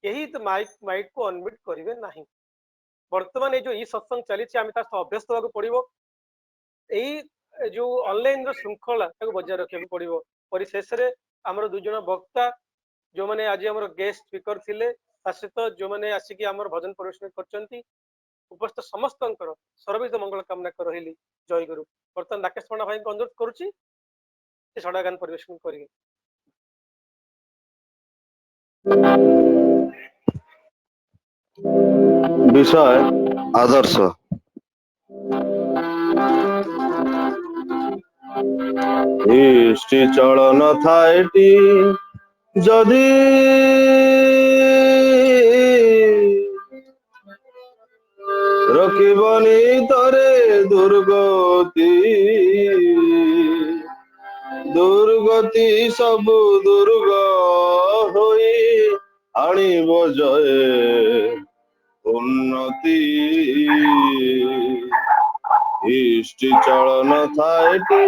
कहीं तो माइक को अनम्यूट करेंगे ना। बर्तमान ये जो ई सत्संग चली आम अभ्यस्त होगा पड़ो यही जो ऑनलाइन श्रृंखला बजाय रखा पड़ो। परिशेष में आमर दुज वक्ता जो मैंने आज आम गेस्ट स्पीकर थे सहित जो मैंने आसिक आम भजन परिवेशन कर उपस्थित समस्त सर्वित मंगल कामना कर रही जय गुरु। बर्तमान राकेश पण्डा भाई को अनुरोध करुच्ची छड़ा गान परिवेशन करेंगे। विषय आदर्श। इष्टि चलन थाएटी जदि रखिबनी तरे दुर्गति दुर्गति सब दुर्ग होई आनिब जय उन्नति। इष्टि चलन थाएटी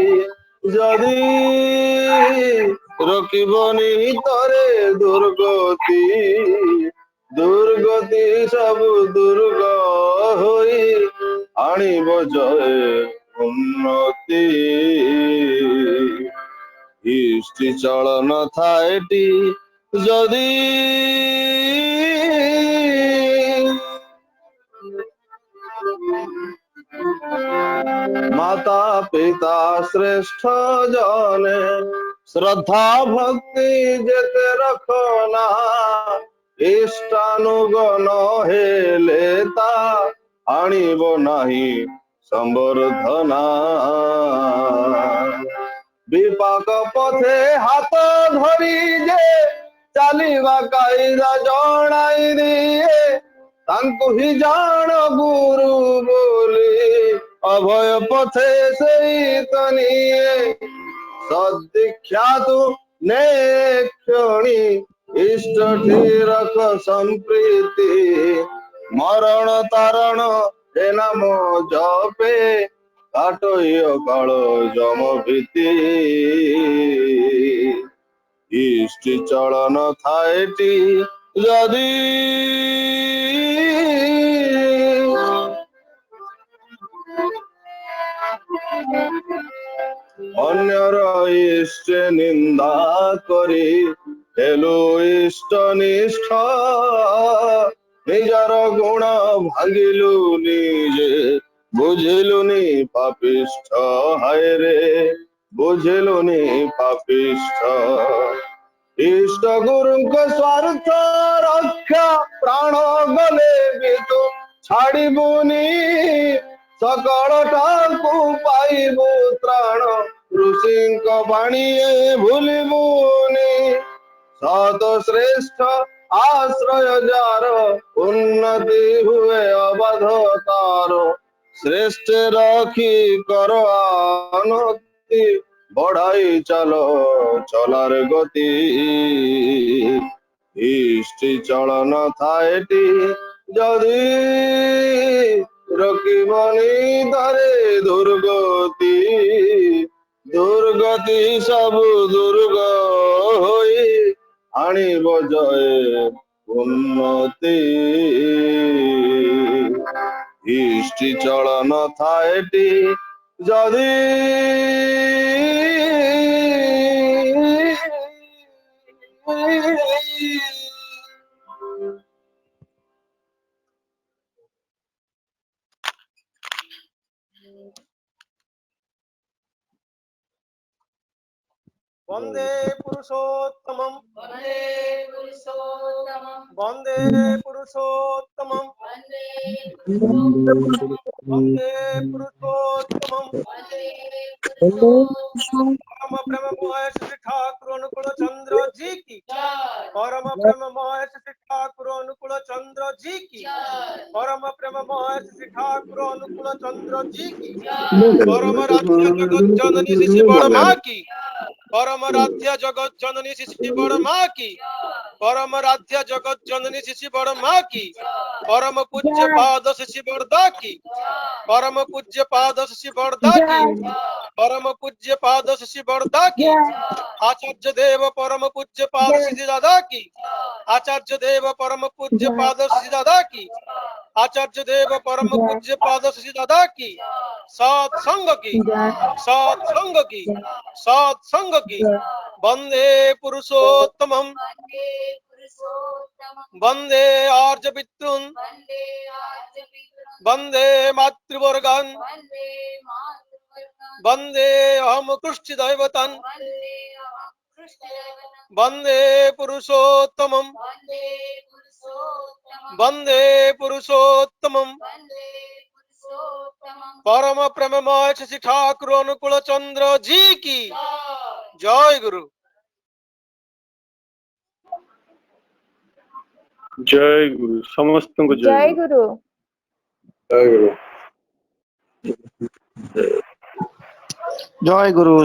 जदि रखिबनी तरे दुर्गति दुर्गति सब दुर्ग होई आनिब जय उन्नति। इष्टि चलन थाएटी जदि माता पिता श्रेष्ठ जने श्रद्धा भक्ति जेते रखना इष्टानुगन हेलेता आनिब नाही संवर्धना। विपाक पथे हाथ धरी जे चलिबा कायदा जणाई दिए तांकु ही जान गुरु बोली अभय पथे से तनिए सदीक्षा तु ने क्षणी इष्ट रख संप्रीति मरण तारण हे नाम जपे काटय काल जम भीति। इष्टि चलन थाएटी जदि अन्यर इष्ट निंदा करी हेलो इष्ट निष्ठ निजर गुण भांगिलु निजे बुझिलुनि पापिष्ठ हाय रे बुझिलुनि पापिष्ठ। इष्ट गुरु को स्वार्थ रक्षा प्राण गले भी तू छाड़बुनी सकल टाकू पाइबु त्राण ऋषि बाणी भूलबुनी सत श्रेष्ठ आश्रय जार उन्नति हुए अबाध तार श्रेष्ठ रखी कर अनति बढ़ाई चलो चलार गति। इष्टि चलन थाएटी जदि रखिबनी तरे दुर्गति दुर्गति सब दुर्ग होई आनिब जय उन्नति। इष्टि चलन थाएटी जदि वंदे पुरुषोत्तमं वन्दे पुरुषोत्तमं वंदे पुरुषोत्तमं वन्दे वंदे पुरुषोत्तमं पुरुषोत्तमं परम ब्रह्म श्री ठाकुर अनुकूल चंद्र जी परम प्रेममय श्री ठाकुर अनुकूल चंद्र जी की, परम प्रेममय श्री ठाकुर अनुकूल चंद्र जी की, परम राज्य जगत जननी श्री बड़ माँ की, परम राज्य जगत जननी श्री बड़ माँ की, परम राज्य जगत जननी श्री बड़ माँ की, परम पूज्य पाद श्री बड़दा की, परम पूज्य पाद श्री बड़दा की, परम पूज्य पाद श्री बड़दा की, आचार्य देव परम पूज्य पाद श्री दादा की, आचार्य देव परम पूज्य पाद श्री दादा की, आचार्य देव परम पूज्य पाद श्री दादा की, सत्संग की, सत्संग की, सत्संग की, वंदे पुरुषोत्तमं, वंदे आर्य पितॄन्, वंदे मातृवर्गान्, वंदे अहम कृष्ण दैवतन्, वंदे पुरुषोत्तमं, वंदे पुरुषोत्तमं, परम प्रेममय श्री ठाकुर अनुकूल चंद्र जी की जय गुरु। जय गुरु समस्त को जय गुरु। जय गुरु। जय गुरु।